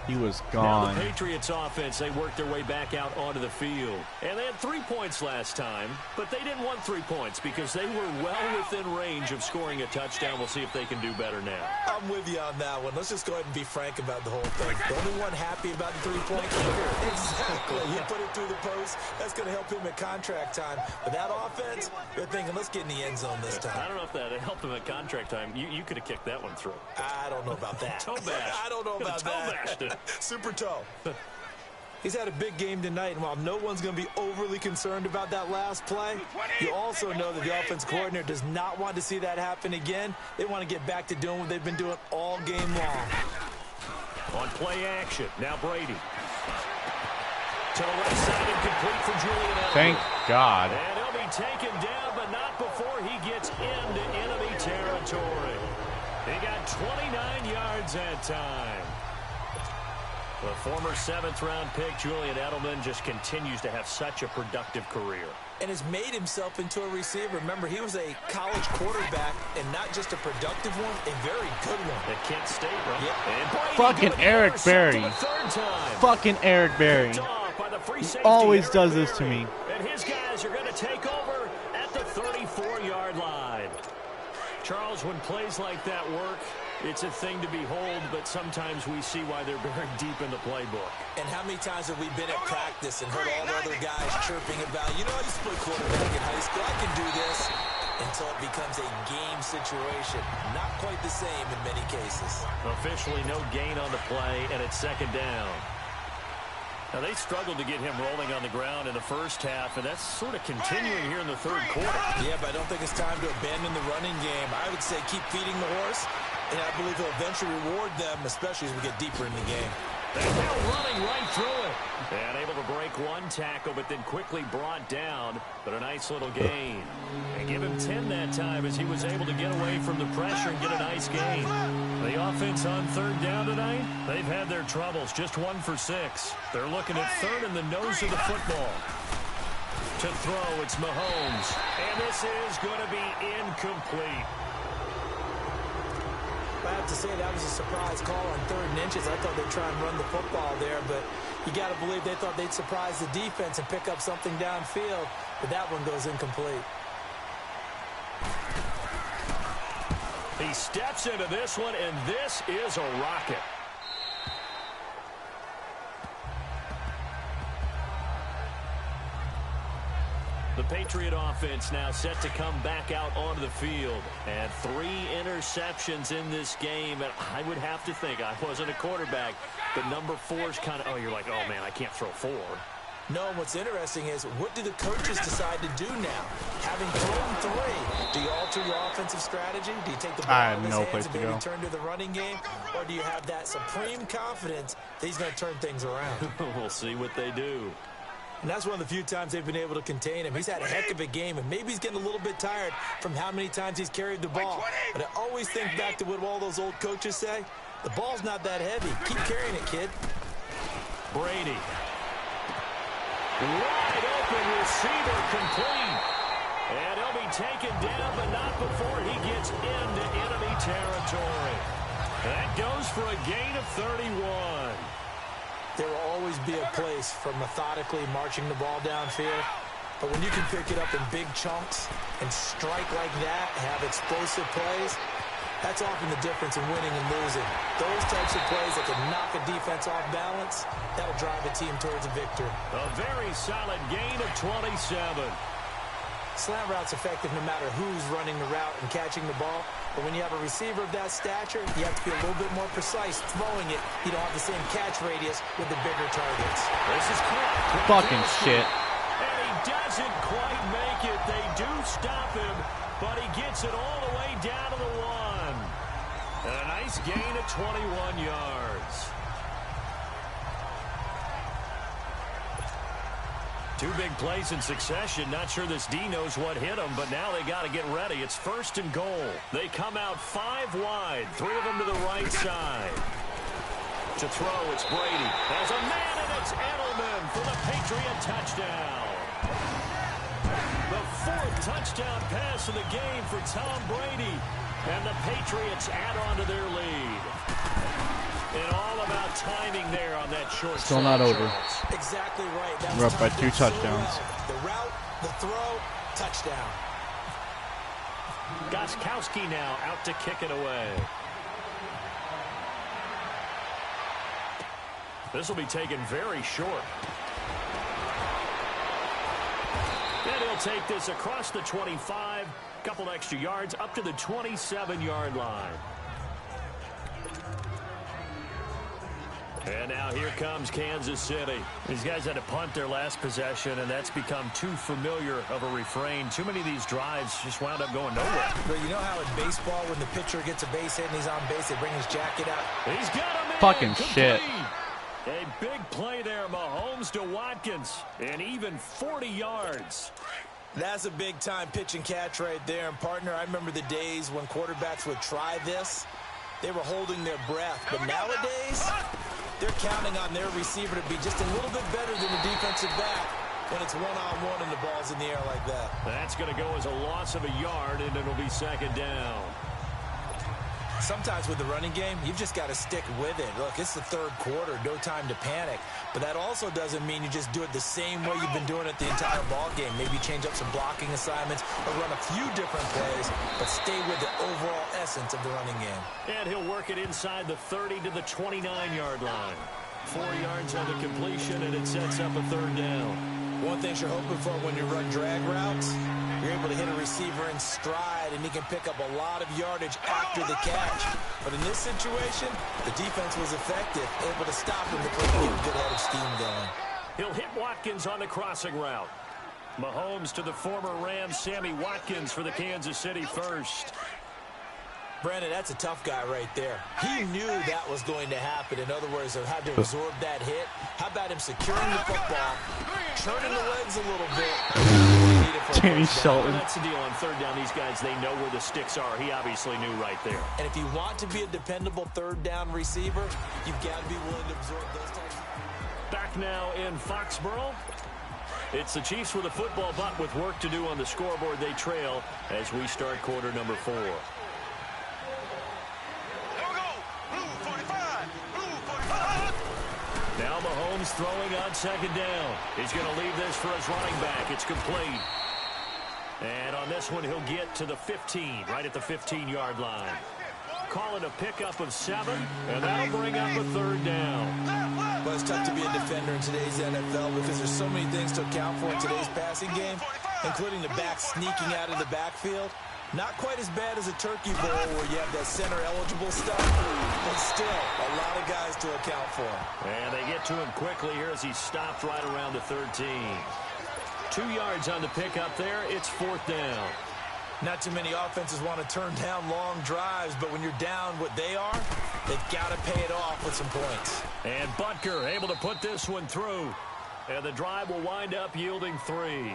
He was gone. Now the Patriots offense, they worked their way back out onto the field. And they had 3 points last time, but they didn't want 3 points because they were well within range of scoring a touchdown. We'll see if they can do better now. I'm with you on that one. Let's just go ahead and be frank about the whole thing. The only one happy about the 3-point kicker. Exactly. He put it through the post. That's going to help him at contract time. But that offense, they're thinking, let's get in the end zone this time. I don't know if that helped him at contract time. You could have kicked that one through. I don't know about that. Toe bash. I don't know about toe that. bashed it. Super toe. He's had a big game tonight, and while no one's going to be overly concerned about that last play, you also know that the offense coordinator does not want to see that happen again. They want to get back to doing what they've been doing all game long. On play action, now Brady. To the right side and complete for Julian Edelman. Thank God. And he'll be taken down, but not before he gets into enemy territory. He got 29 yards that time. The former 7th-round pick, Julian Edelman, just continues to have such a productive career. And has made himself into a receiver. Remember, he was a college quarterback, and not just a productive one, a very good one. At Kent State, right? Yep. Fucking Eric Berry. Fucking Eric Berry. He always does this to me. And his guys are going to take over at the 34-yard line. Charles, when plays like that work, it's a thing to behold, but sometimes we see why they're buried deep in the playbook. And how many times have we been at practice and heard all the other guys chirping about, you know, I used to play quarterback in high school. I can do this. until it becomes a game situation. Not quite the same in many cases. Officially no gain on the play, and it's second down. Now, they struggled to get him rolling on the ground in the first half, and that's sort of continuing here in the third quarter. Yeah, but I don't think it's time to abandon the running game. I would say keep feeding the horse, and I believe he'll eventually reward them, especially as we get deeper in the game. They're running right through it. And able to break one tackle, but then quickly brought down. But a nice little gain. And give him 10 that time as he was able to get away from the pressure and get a nice gain. The offense on third down tonight, they've had their troubles. Just 1 for 6. They're looking at third in the nose of the football. To throw, it's Mahomes. And this is going to be incomplete. I have to say that was a surprise call on 3rd and inches. I thought they'd try and run the football there, but you got to believe they thought they'd surprise the defense and pick up something downfield, but that one goes incomplete. He steps into this one, and this is a rocket. The Patriot offense now set to come back out onto the field. And 3 interceptions in this game. And I would have to think, I wasn't a quarterback, but number 4 is kind of, oh, you're like, oh, man, I can't throw 4. No, and what's interesting is, what do the coaches decide to do now? Having thrown 3, do you alter your offensive strategy? Do you take the ball out of his hands and maybe turn to the running game? Or do you have that supreme confidence that he's going to turn things around? We'll see what they do. And that's one of the few times they've been able to contain him. He's had a heck of a game, and maybe he's getting a little bit tired from how many times he's carried the ball. But I always think back to what all those old coaches say. The ball's not that heavy. Keep carrying it, kid. Brady. Wide open receiver complete. And he'll be taken down, but not before he gets into enemy territory. That goes for a gain of 31. There will always be a place for methodically marching the ball downfield. But when you can pick it up in big chunks and strike like that, have explosive plays, that's often the difference in winning and losing. Those types of plays that can knock a defense off balance, that'll drive a team towards a victory. A very solid gain of 27. Slant route's effective no matter who's running the route and catching the ball. But when you have a receiver of that stature, you have to be a little bit more precise throwing it. You don't have the same catch radius with the bigger targets. This is caught. Fucking shit. And he doesn't quite make it. They do stop him, but he gets it all the way down to the 1. And a nice gain of 21 yards. 2 big plays in succession. Not sure this D knows what hit them, but now they got to get ready. It's 1st and goal. They come out 5 wide. 3 of them to the right side. To throw, it's Brady. There's a man, and it's Edelman for the Patriot touchdown. The 4th touchdown pass of the game for Tom Brady. And the Patriots add on to their lead. And all about timing there on that short. Still not over. Exactly right. We're up by 2 touchdowns. The route, the throw, touchdown. Gostkowski now out to kick it away. This will be taken very short. And he'll take this across the 25. Couple extra yards up to the 27-yard line. And now here comes Kansas City. These guys had to punt their last possession, and that's become too familiar of a refrain. Too many of these drives just wound up going nowhere. But you know how in baseball, when the pitcher gets a base hit and he's on base, they bring his jacket out? He's got him in. Fucking complete. shit. A big play there, Mahomes to Watkins, and even 40 yards. That's a big-time pitch and catch right there. And, partner, I remember the days when quarterbacks would try this. They were holding their breath. But nowadays, they're counting on their receiver to be just a little bit better than the defensive back when it's one-on-one and the ball's in the air like that. That's going to go as a loss of a yard, and it'll be 2nd down. Sometimes with the running game, you've just got to stick with it. Look, it's the 3rd quarter, no time to panic. But that also doesn't mean you just do it the same way you've been doing it the entire ball game. Maybe change up some blocking assignments or run a few different plays, but stay with the overall essence of the running game. And he'll work it inside the 30 to the 29-yard line. 4 yards on the completion, and it sets up a 3rd down. One thing you're hoping for when you run drag routes, You're able to hit a receiver in stride, and he can pick up a lot of yardage after the catch. But in this situation, the defense was effective, able to stop him before he get a good head of steam going. He'll hit Watkins on the crossing route. Mahomes to the former Rams, Sammy Watkins for the Kansas City first. Brandon, that's a tough guy right there. He knew that was going to happen. In other words, he had to absorb that hit. How about him securing the football, turning the legs a little bit. Danny Shelton. That's the deal on third down. These guys, they know where the sticks are. He obviously knew right there. And if you want to be a dependable third down receiver, you've got to be willing to absorb those types of... Back now in Foxborough. It's the Chiefs with a football, but with work to do on the scoreboard. They trail as we start quarter number 4. Now Mahomes throwing on second down. He's going to leave this for his running back. It's complete. And on this one, he'll get to the 15, right at the 15-yard line. Call it a pickup of 7, and that'll bring up a third down. But it's tough to be a defender in today's NFL because there's so many things to account for in today's passing game, including the back sneaking out of the backfield. Not quite as bad as a turkey bowl where you have that center-eligible stuff, but still a lot of guys to account for. And they get to him quickly here as he stopped right around the 13. 2 yards on the pickup there. It's 4th down. Not too many offenses want to turn down long drives, but when you're down what they are, they've got to pay it off with some points. And Butker able to put this one through. And the drive will wind up yielding 3.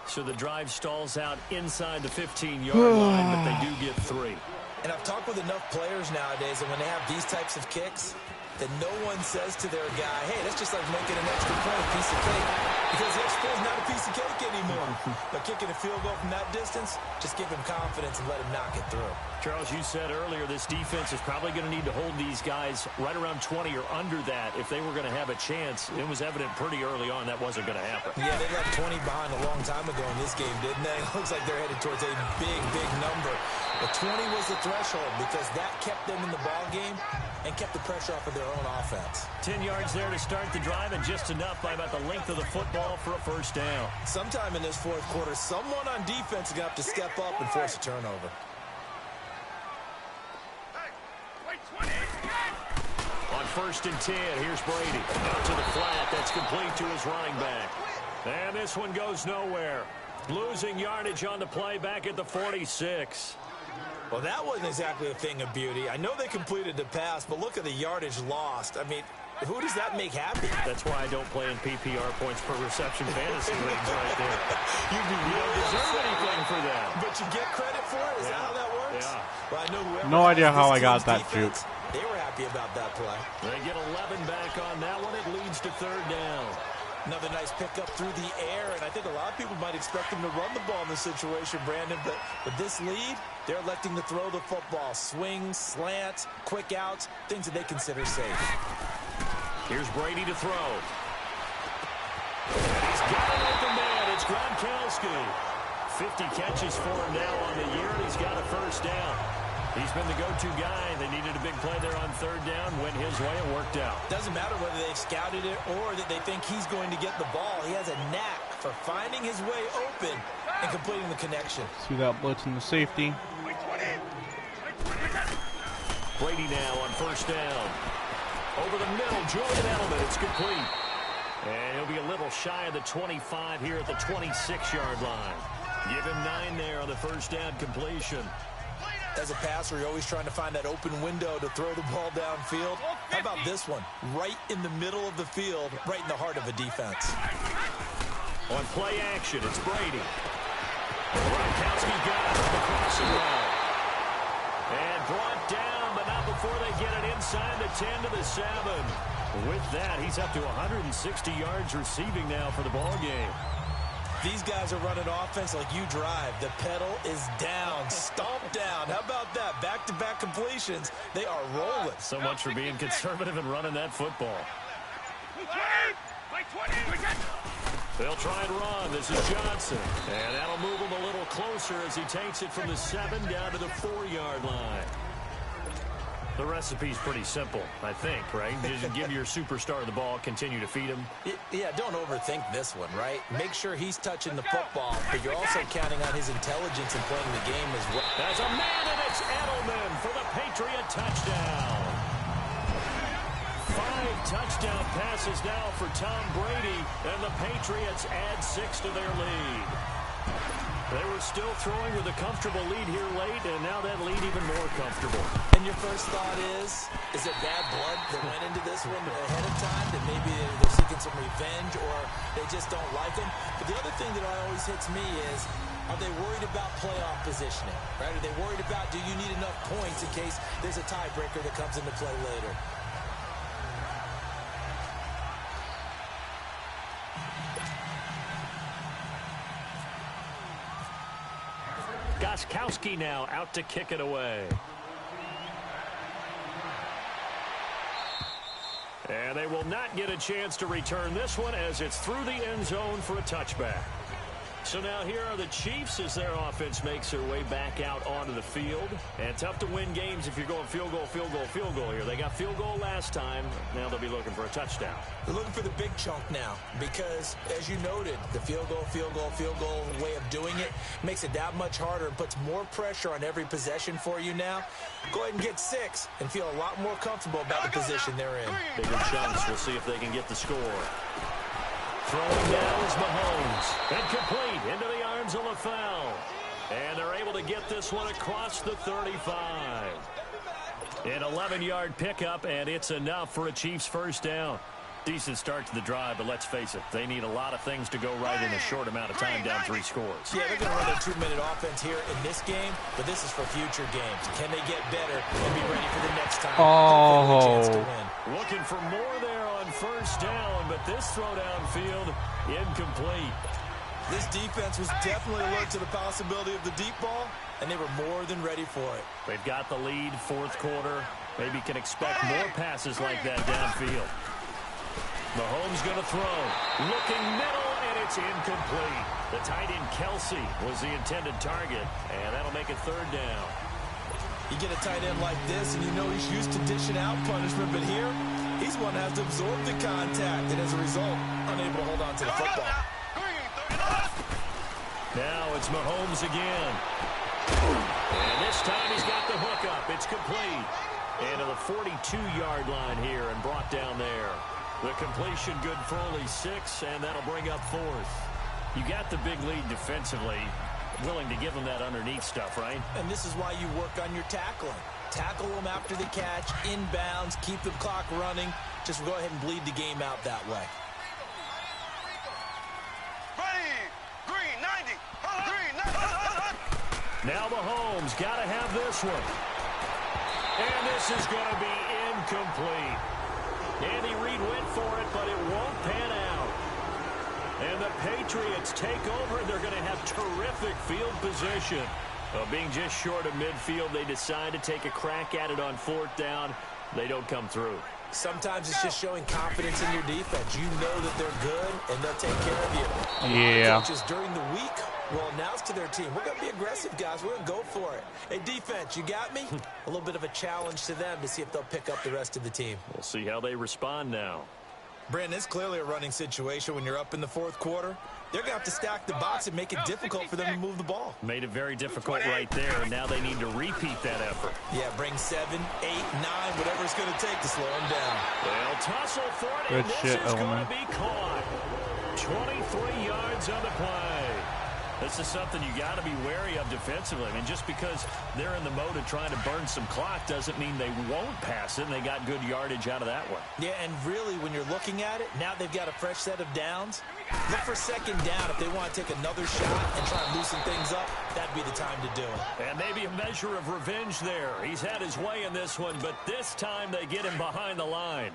So the drive stalls out inside the 15-yard line, but they do get 3. And I've talked with enough players nowadays, and when they have these types of kicks, that no one says to their guy, hey, that's just like making an extra point, a piece of cake. Because the extra point is not a piece of cake anymore. But kicking a field goal from that distance, just give him confidence and let him knock it through. Charles, you said earlier this defense is probably going to need to hold these guys right around 20 or under that if they were going to have a chance. It was evident pretty early on that wasn't going to happen. Yeah, they left 20 behind a long time ago in this game, didn't they? It looks like they're headed towards a big, big number. But 20 was the threshold because that kept them in the ball game and kept the pressure off of their own offense. 10 yards there to start the drive and just enough by about the length of the football for a first down. Sometime in this fourth quarter, someone on defense is going to have to step up and force a turnover. On 1st and 10, here's Brady. Out to the flat. That's complete to his running back. And this one goes nowhere. Losing yardage on the play back at the 46. Well, that wasn't exactly a thing of beauty. I know they completed the pass, but look at the yardage lost. I mean, who does that make happy? That's why I don't play in PPR points per reception fantasy leagues right there. You don't deserve anything for that. But you get credit for it? Is that how that works? Yeah. Well, I know whoever no idea how I got that defense, they were happy about that play. They get 11 back on that one. It leads to 3rd down. Another nice pickup through the air, and I think a lot of people might expect them to run the ball in this situation, Brandon, but with this lead, they're electing to throw the football. Swings, slants, quick outs, things that they consider safe. Here's Brady to throw. And he's got an open man. It's Gronkowski. 50 catches for him now on the year, and he's got a first down. He's been the go-to guy. They needed a big play there on 3rd down. Went his way. It worked out. Doesn't matter whether they've scouted it or that they think he's going to get the ball. He has a knack for finding his way open and completing the connection. See that blitz in the safety. Brady now on 1st down. Over the middle, Julian Edelman. It's complete. And he'll be a little shy of the 25 here at the 26-yard line. Give him 9 there on the 1st down completion. As a passer, you're always trying to find that open window to throw the ball downfield. How about this one? Right in the middle of the field, right in the heart of a defense. On play action, it's Brady. Gronkowski got it on the crossing route. And brought down, but not before they get it inside the 10 to the 7. With that, he's up to 160 yards receiving now for the ball game. These guys are running offense like you drive. The pedal is down, stomped down. How about that? Back-to-back completions. They are rolling. So much for being conservative and running that football. They'll try and run. This is Johnson. And that'll move him a little closer as he takes it from the 7 down to the 4-yard line. The recipe's pretty simple, I think, right? Just give your superstar the ball, continue to feed him. Yeah, don't overthink this one, right? Make sure he's touching the football, but you're also counting on his intelligence in playing the game as well. There's a man, and it's Edelman for the Patriot touchdown. 5 touchdown passes now for Tom Brady, and the Patriots add 6 to their lead. They were still throwing with a comfortable lead here late, and now that lead even more comfortable. And your first thought is there bad blood that went into this one ahead of time, that maybe they're seeking some revenge or they just don't like him? But the other thing that always hits me is, are they worried about playoff positioning, right? Are they worried about, do you need enough points in case there's a tiebreaker that comes into play later? Gostkowski now out to kick it away. And they will not get a chance to return this one as it's through the end zone for a touchback. So now here are the Chiefs as their offense makes their way back out onto the field. And tough to win games if you're going field goal, field goal, field goal here. They got field goal last time. Now they'll be looking for a touchdown. They're looking for the big chunk now because, as you noted, the field goal way of doing it makes it that much harder and puts more pressure on every possession for you now. Go ahead and get 6 and feel a lot more comfortable about the position they're in. Bigger chunks. We'll see if they can get the score. Throwing down is Mahomes. And complete into the arms of LaFell. And they're able to get this one across the 35. An 11-yard pickup, and it's enough for a Chiefs first down. Decent start to the drive, but let's face it, they need a lot of things to go right in a short amount of time down 3 scores. Yeah, they're going to run a 2-minute offense here in this game, but this is for future games. Can they get better and be ready for the next time? Oh. Chance to win. Looking for more there on first down, but this throw downfield incomplete. This defense was definitely alert to the possibility of the deep ball, and they were more than ready for it. They've got the lead, 4th quarter. Maybe can expect more passes like that downfield. Mahomes going to throw. Looking middle, and it's incomplete. The tight end Kelsey was the intended target, and that'll make it 3rd down. You get a tight end like this, and you know he's used to dishing out punishment, but here, he's one that has to absorb the contact, and as a result, unable to hold on to the football. Now it's Mahomes again. And this time he's got the hookup. It's complete. And to the 42-yard line here and brought down there. The completion good for only 6, and that'll bring up 4th. You got the big lead defensively. Willing to give them that underneath stuff, right? And this is why you work on your tackling. Tackle them after the catch, inbounds, keep the clock running. Just go ahead and bleed the game out that way. Now Mahomes got to have this one. And this is going to be incomplete. Andy Reid went for it, but it won't pan out. And the Patriots take over, and they're going to have terrific field position. Being just short of midfield, they decide to take a crack at it on 4th down. They don't come through. Sometimes it's just showing confidence in your defense. You know that they're good, and they'll take care of you. Yeah. Coaches during the week will announce to their team, we're going to be aggressive, guys. We're going to go for it. Hey, defense, you got me? A little bit of a challenge to them to see if they'll pick up the rest of the team. We'll see how they respond now. Brandon, it's clearly a running situation when you're up in the 4th quarter. They're going to have to stack the box and make it difficult for them to move the ball. Made it very difficult right there, and now they need to repeat that effort. Yeah, bring 7, 8, 9, whatever it's going to take to slow them down. They'll tussle for it, Good and this shit, is going Edelman. to be caught. 23 yards on the play. This is something you got to be wary of defensively. I mean, just because they're in the mode of trying to burn some clock doesn't mean they won't pass it, and they got good yardage out of that one. Yeah, and really, when you're looking at it, now they've got a fresh set of downs. Look for 2nd down. If they want to take another shot and try and loosen things up, that'd be the time to do it. And maybe a measure of revenge there. He's had his way in this one, but this time they get him behind the line.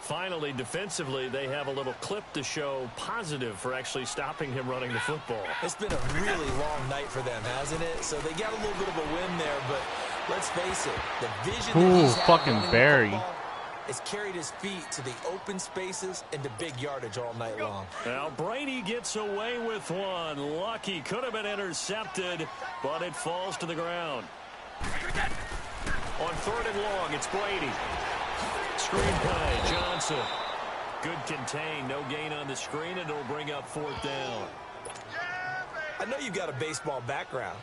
Finally, defensively, they have a little clip to show positive for actually stopping him running the football. It's been a really long night for them, hasn't it? So they got a little bit of a win there, but let's face it, the vision that he's had fucking running the Barry. football has carried his feet to the open spaces and to big yardage all night long. Now Brady gets away with one. Lucky, could have been intercepted, but it falls to the ground. On 3rd and long, it's Brady. Screen play, Johnson. Good contain, no gain on the screen, and it'll bring up 4th down. I know you've got a baseball background,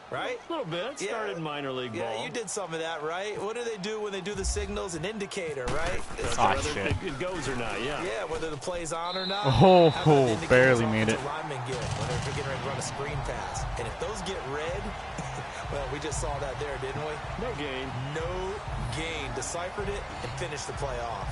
right? A little bit. Started in minor league ball. Yeah, you did some of that, right? What do they do when they do the signals? An indicator, right? Whether it goes or not, yeah. Yeah, whether the play's on or not. Oh, barely made it. Linemen get when they're getting ready to run a screen pass. And if those get red, well, we just saw that there, didn't we? No gain. No gain. Deciphered it and finished the play off.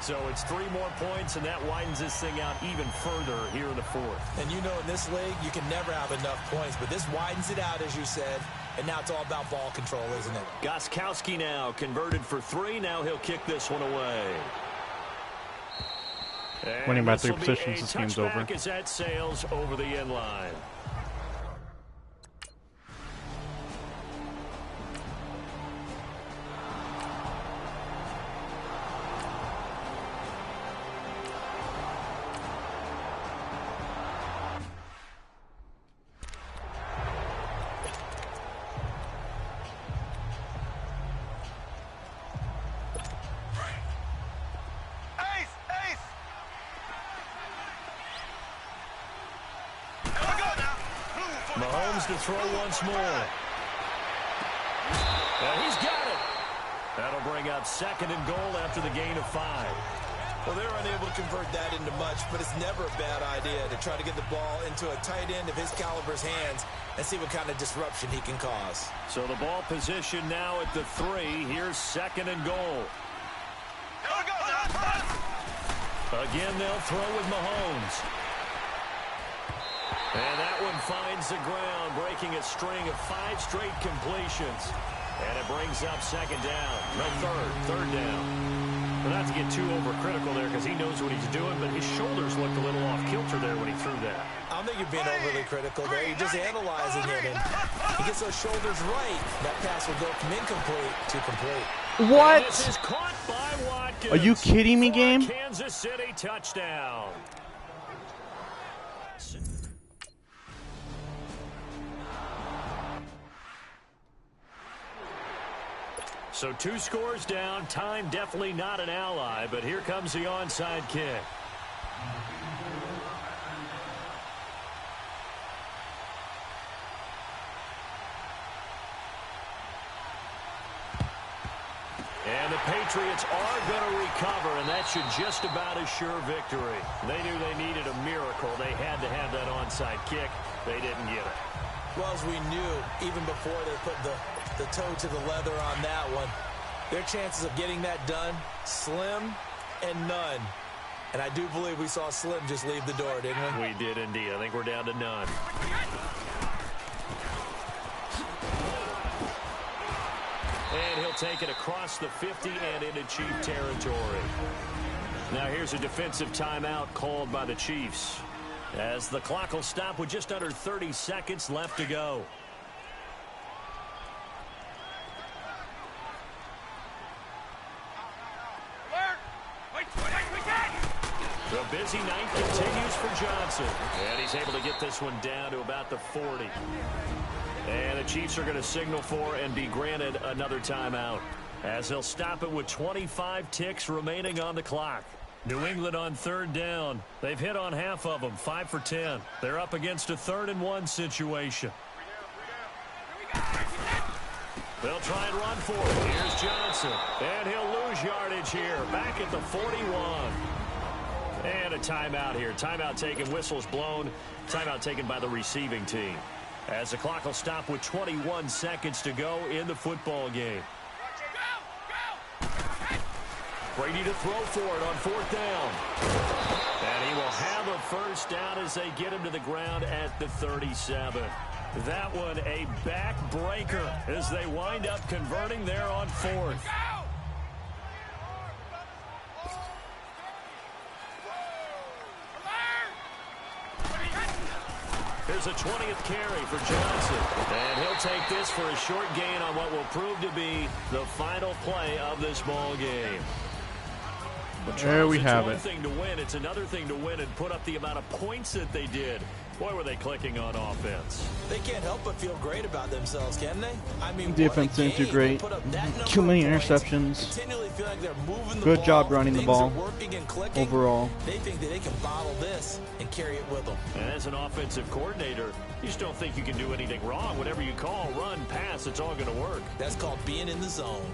So it's 3 more points, and that widens this thing out even further here in the 4th. And you know in this league, you can never have enough points, but this widens it out, as you said, and now it's all about ball control, isn't it? Gostkowski now converted for 3. Now he'll kick this one away. Winning by 3 positions, this game's over. As that sails over the end line. Mahomes to throw once more. And he's got it. That'll bring up 2nd and goal after the gain of 5. Well, they're unable to convert that into much, but it's never a bad idea to try to get the ball into a tight end of his caliber's hands and see what kind of disruption he can cause. So the ball position now at the 3. Here's 2nd and goal. Again, they'll throw with Mahomes. And that one finds the ground, breaking a string of 5 straight completions. And it brings up 2nd down. No, 3rd down. Well, not to get too overcritical there because he knows what he's doing, but his shoulders looked a little off kilter there when he threw that. I don't think you're being overly critical there. You're just analyzing it. And he gets those shoulders right. That pass will go from incomplete to complete. What? And this is caught by Watkins. Are you kidding me, game? Kansas City touchdown. So 2 scores down. Time definitely not an ally, but here comes the onside kick. And the Patriots are going to recover, and that should just about assure victory. They knew they needed a miracle. They had to have that onside kick. They didn't get it. Well, as we knew, even before they put the toe to the leather on that one, their chances of getting that done, slim and none. And I do believe we saw Slim just leave the door, didn't we? We did indeed. I think we're down to none. And he'll take it across the 50 and into Chief territory. Now here's a defensive timeout called by the Chiefs, as the clock will stop with just under 30 seconds left to go. The busy night continues for Johnson. And he's able to get this one down to about the 40. And the Chiefs are going to signal for and be granted another timeout, as they'll stop it with 25 ticks remaining on the clock. New England on 3rd down. They've hit on half of them, 5 for 10. They're up against a 3rd and 1 situation. They'll try and run for it. Here's Johnson. And he'll lose yardage here. Back at the 41. And a timeout here. Timeout taken, whistles blown. Timeout taken by the receiving team, as the clock will stop with 21 seconds to go in the football game. Brady to throw for it on 4th down. And he will have a first down as they get him to the ground at the 37. That one a backbreaker as they wind up converting there on 4th. Here's a 20th carry for Johnson. And he'll take this for a short gain on what will prove to be the final play of this ball game. There we have it. It's one thing to win. It's another thing to win and put up the amount of points that they did. Boy, were they clicking on offense. They can't help but feel great about themselves, can they? I mean, defense didn't do great. Too many interceptions. Like good job running the ball. Overall. They think that they can bottle this and carry it with them. And as an offensive coordinator, you just don't think you can do anything wrong. Whatever you call, run, pass, it's all going to work. That's called being in the zone.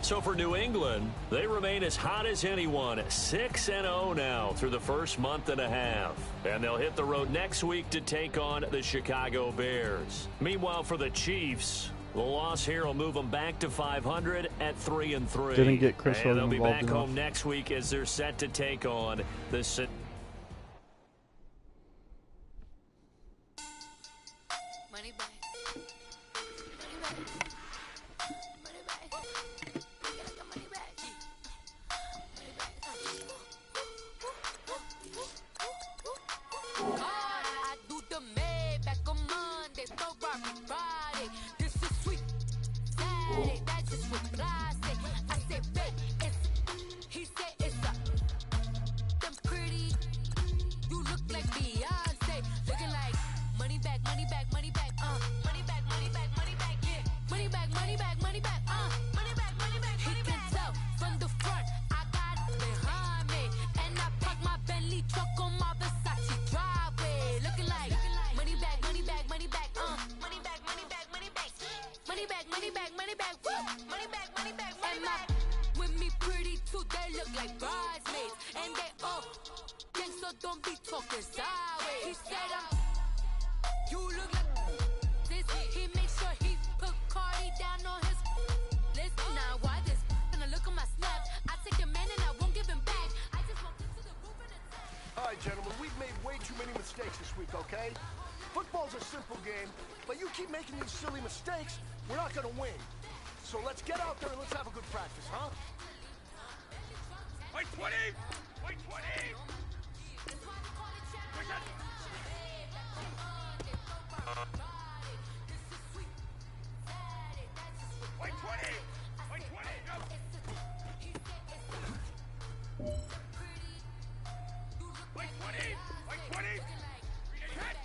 So for New England, they remain as hot as anyone, 6-0 now through the first month and a half. And they'll hit the road next week to take on the Chicago Bears. Meanwhile, for the Chiefs, the loss here will move them back to 500 at 3-3. Didn't get Chris and they'll involved be back enough. home next week as they're set to take on the... Gentlemen, we've made way too many mistakes this week, okay? Football's a simple game, but you keep making these silly mistakes, we're not gonna win. So let's get out there and let's have a good practice, huh? White 20! White 20! White 20! White 20! Go! White 20! White 20! Hit!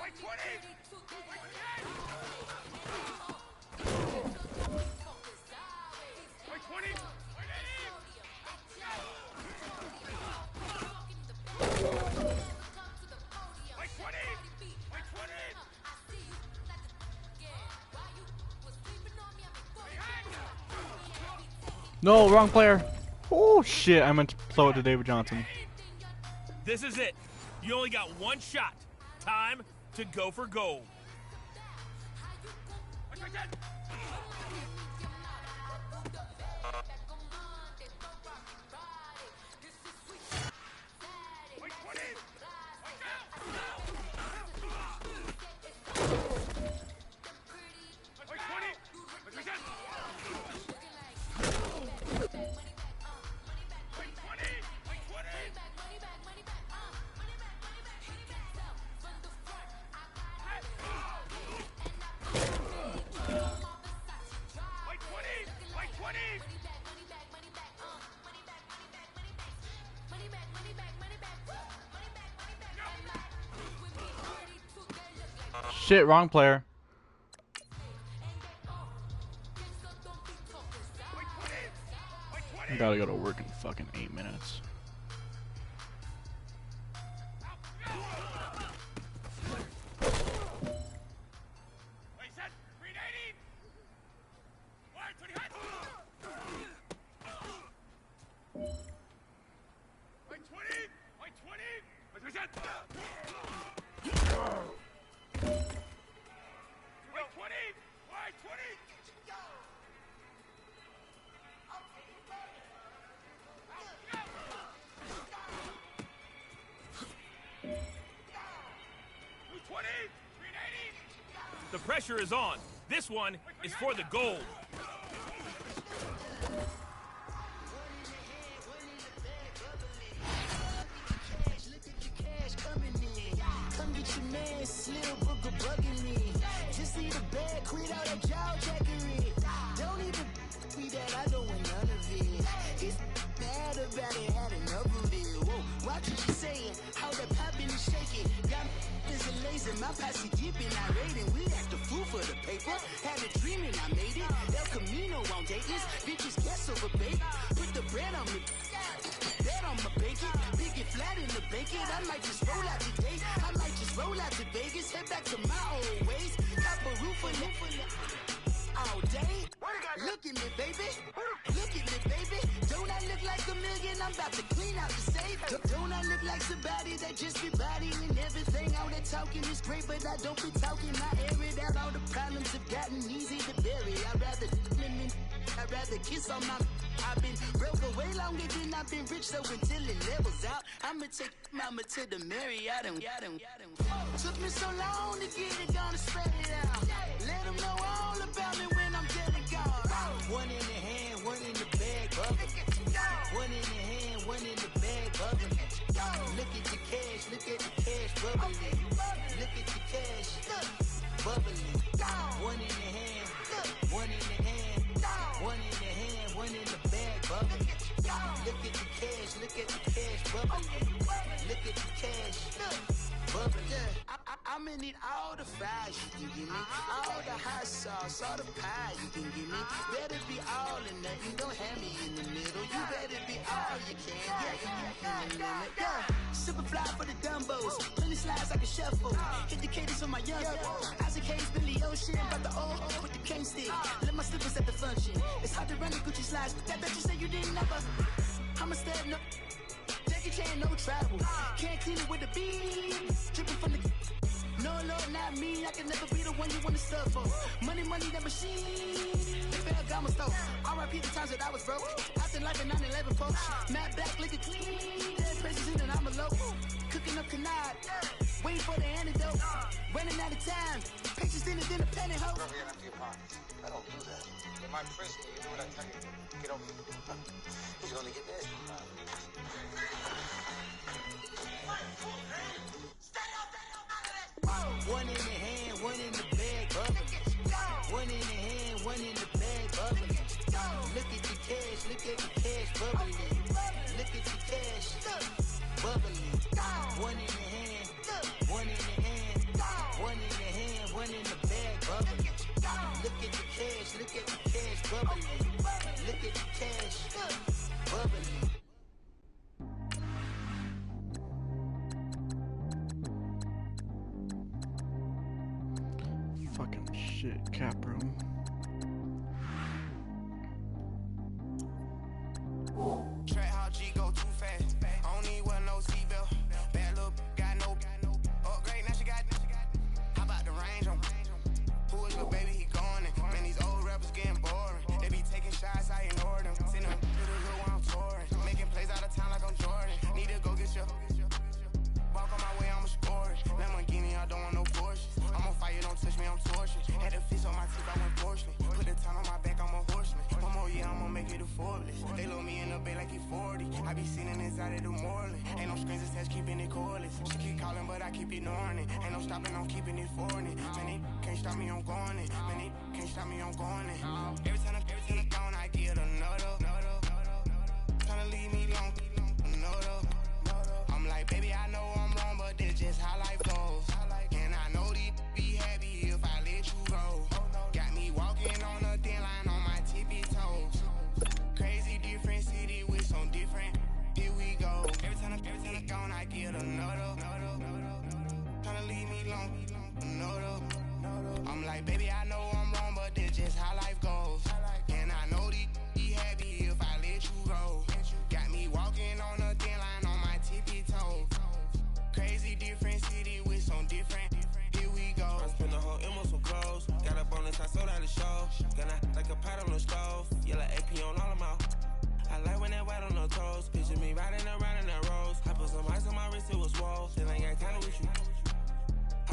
White 20! White 20! No, wrong player. Oh shit, I meant to throw it to David Johnson. This is it. You only got one shot. Time to go for gold. Shit, wrong player. I gotta go to work in fucking 8 minutes. The pressure is on. This one is for the gold. man, Slim Booker bugging me. Just need a bag, quit all that jaw jackery. Don't even be that, I don't want none of it. It's bad about it, had enough of it. Whoa, watch what you saying, how that poppin' and shaking. Got is a laser, my posse deep and I raiding. We act a fool for the paper, had a dream and I made it. El Camino on Dayton's, bitches guess over bait. Put the bread on me, bet on my bacon. Big it flat in the bacon, I might just roll out today. I might just roll out to Vegas, head back to my old ways. Cop a roof for all day. Look at me, baby. Look at me, baby. Don't I look like a million? I'm about to clean out the safe. Don't I look like somebody that just be bodying everything? All that talking is great, but I don't be talking. I air it out. All the problems have gotten easy to bury. I'd rather kiss on my. I've been broke away longer than I've been rich, so until it levels out, I'ma take mama to the Marriott and took me so long to get it, gonna spread it out. Let them know all about me when I'm dead and gone. One in the hand, one in the bag, bubbling. One in the hand, one in the bag, bubbling. Look at the cash, bubbling. Look at the cash, bubbling. One in the hand, one in the hand, one in the hand, one in the bag, bubbling. Look at the cash, bubbling. Look at the cash, bubbling. I'm gonna need all the fries you can give me, all the hot sauce, all the pie you can give me. Better be all or nothing, don't have me in the middle. You better be all you can. Yeah. Super fly for the Dumbos, plenty slides like a shuffle. Hit the cadence on my young Isaac Hayes, Billy Ocean, but the old with the cane stick. Let my slippers at the function. It's hard to run the Gucci slides, but that bet you say you didn't never. I'm a step no. Jackie Chan, no travel. Can't clean it with a beat. Dripping from the. No, not me. I can never be the one you want to stuff for. Money, that machine. Ferragamo stove. R.I.P. the times that I was broke. Acting like a 9/11 folks. Matte black, liquor clean. Dead presents in and I'm a local. Cooking up canard. Waiting for the antidote. Running out of time. Pictures in it, then a penny hoe. Never get empty your pockets. I don't do that. In my prison, you do what I tell you. Get over here. He's gonna get this. One in the hand, one in the bag, bubbling. One in the hand, one in the bag, bubbling. Look at the cash, bubbling. Look at the cash, bubbling. One in the hand, one in the hand, one in the hand, one in the bag, bubbling. Look at the cash, bubbling. Look at the cash, bubbling. Fucking shit, cap room. Track how G go too fast. I don't need one no seatbelt. Bad little got no upgrade. Now she got. How about the range on? Who is little baby? He going in. Man, these old rappers getting boring. They be taking shots, I ignore them. Send them to the hood while I'm touring. Making plays out of town like I'm Jordan. Need to go get your. Walk on my way, I'ma score it. Lamborghini, I don't want no Porsches. I'm on fire, don't touch me, I'm torching. Had a fish on my teeth, I went fortunate. Put the time on my back, I'm a horseman. One more year, I'ma make it a Forbes. They load me in the bay like he 40. I be sitting inside of the Moreland. Ain't no strings attached, keeping it cordless. She keep calling, but I keep ignoring it. Ain't no stopping, I'm keeping it foreign. Man, they can't stop me, I'm going it. Man, they can't stop me, I'm going it. Every time I'm gone, I get another. Tryna leave me long, another. I'm like, baby, I know I'm wrong, but that's just how life goes. And I know these be happy if I let you go. Got me walking on a thin line on my tippy toes. Crazy different city with some different. Here we go. Every time I'm gone, I get another. Tryna leave me long, another. I'm like, baby, I know I'm wrong, but that's just how life goes. And I know these be happy if I let you go. Got me walking on a thin line on my tippy toes. Crazy different city with some different. Here we go. I spent the whole M on some clothes. Got a bonus, I sold out the show. Gonna like a pot on the stove. Yellow AP on all of my. I like when that white on the toes. Picture me riding around in that rose. I put some ice on my wrist, it was swole. Still ain't got time with you.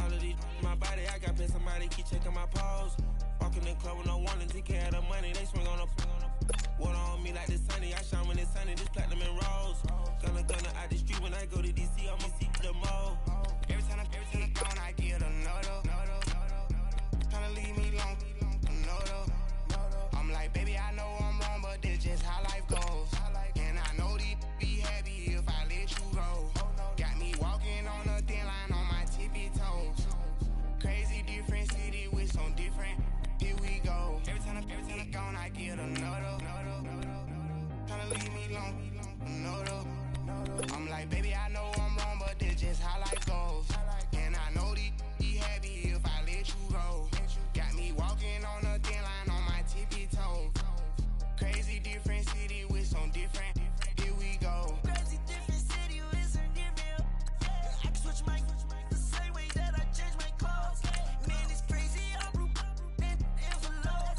All of these my body, I got paid somebody keep checking my pose. Walking in the club with no warning, take care of the money. They swing on the water on me like the sunny. I shine when it's sunny, this platinum and rose. Gonna out the street when I go to DC, I'ma see the mall. Every time I'm gone, I get another. Tryna leave me alone, I'm like, baby, I know I'm wrong, but this just how life goes. And I know these be happy if I let you go. Got me walking on a thin line on my tippy toes. Crazy different city with some different. Here we go. Every time I'm gone, I get another. Tryna leave me alone, I'm like, baby, I know I'm wrong, but this just how life goes. And I know these be happy if I let you go. Got me walking on a thin line on my tippy toes. Crazy different city with some different. Here we go. Crazy different city with some different. I can switch my the same way that I change my clothes. Man, it's crazy. I'm broke and envelope.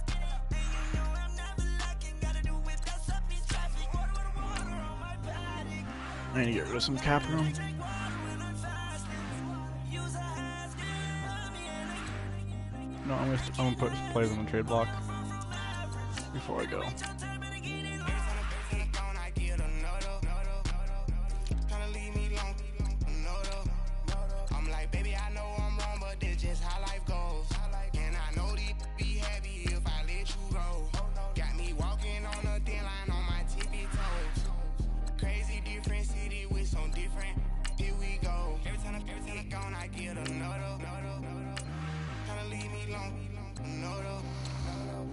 And you know I'm never lacking. Gotta do it fast up in traffic. Water on my body. I need to get rid of some cap room. No, I'm gonna put plays on the trade block before I go. I'm like, baby, I know I'm wrong, but this just how life goes. And I know these be happy if I let you go. Got me walking on a thin line on my tippy toes. Crazy different city with some different. Here we go. Every time I'm gone, I get another. Tryna leave me alone,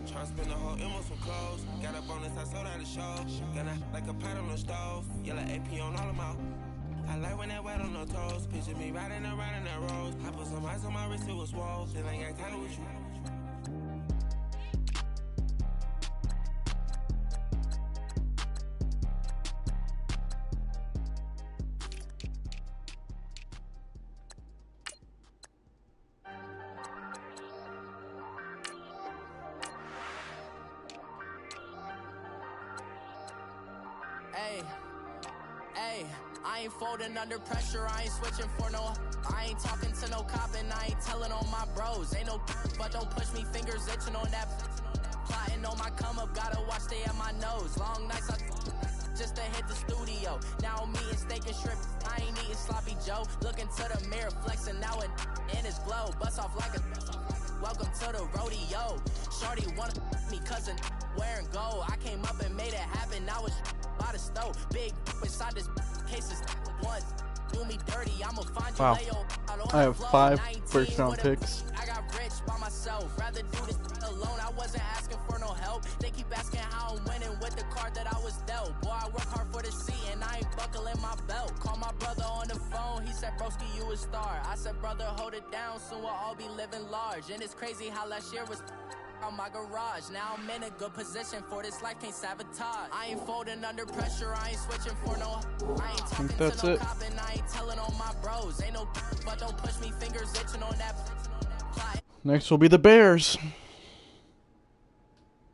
Tryna spend the whole M on some clothes. Got a bonus, I sold out the show. Got a, like a pot on the stove. Yellow AP on all of my. I like when that wet on the toes. Picture me riding around in that rose. I put some ice on my wrist, it was swole. Still ain't got time with you. Hey, I ain't folding under pressure, I ain't switching for no. I ain't talking to no cop and I ain't telling on my bros. Ain't no but don't push me, fingers itching on that. Plotting on my come up, gotta watch stay at my nose. Long nights I just to hit the studio. Now I'm eating steak and shrimp, I ain't eating sloppy Joe. Looking to the mirror, flexing now it in his glow. Bust off like a welcome to the rodeo. Shorty wanna me cousin wearing gold. I came up and made it happen, now it's by the stove. Big inside this cases once do me dirty. I'ma find you. Wow. I have 5 first-round picks. I got rich by myself. Rather do this alone. I wasn't asking for no help. They keep asking how I'm winning with the card that I was dealt. Boy, I work hard for the seat and I ain't buckling my belt. Call my brother on the phone. He said, broski, you a star. I said, brother, hold it down. Soon we'll all be living large. And it's crazy how last year was on my garage. Now I'm in a good position for this life, can't sabotage. I ain't folding under pressure, I ain't switching for no. I ain't talking to no cop and I ain't telling on my bros. Ain't no but don't push me, fingers itching on that. Next will be the Bears.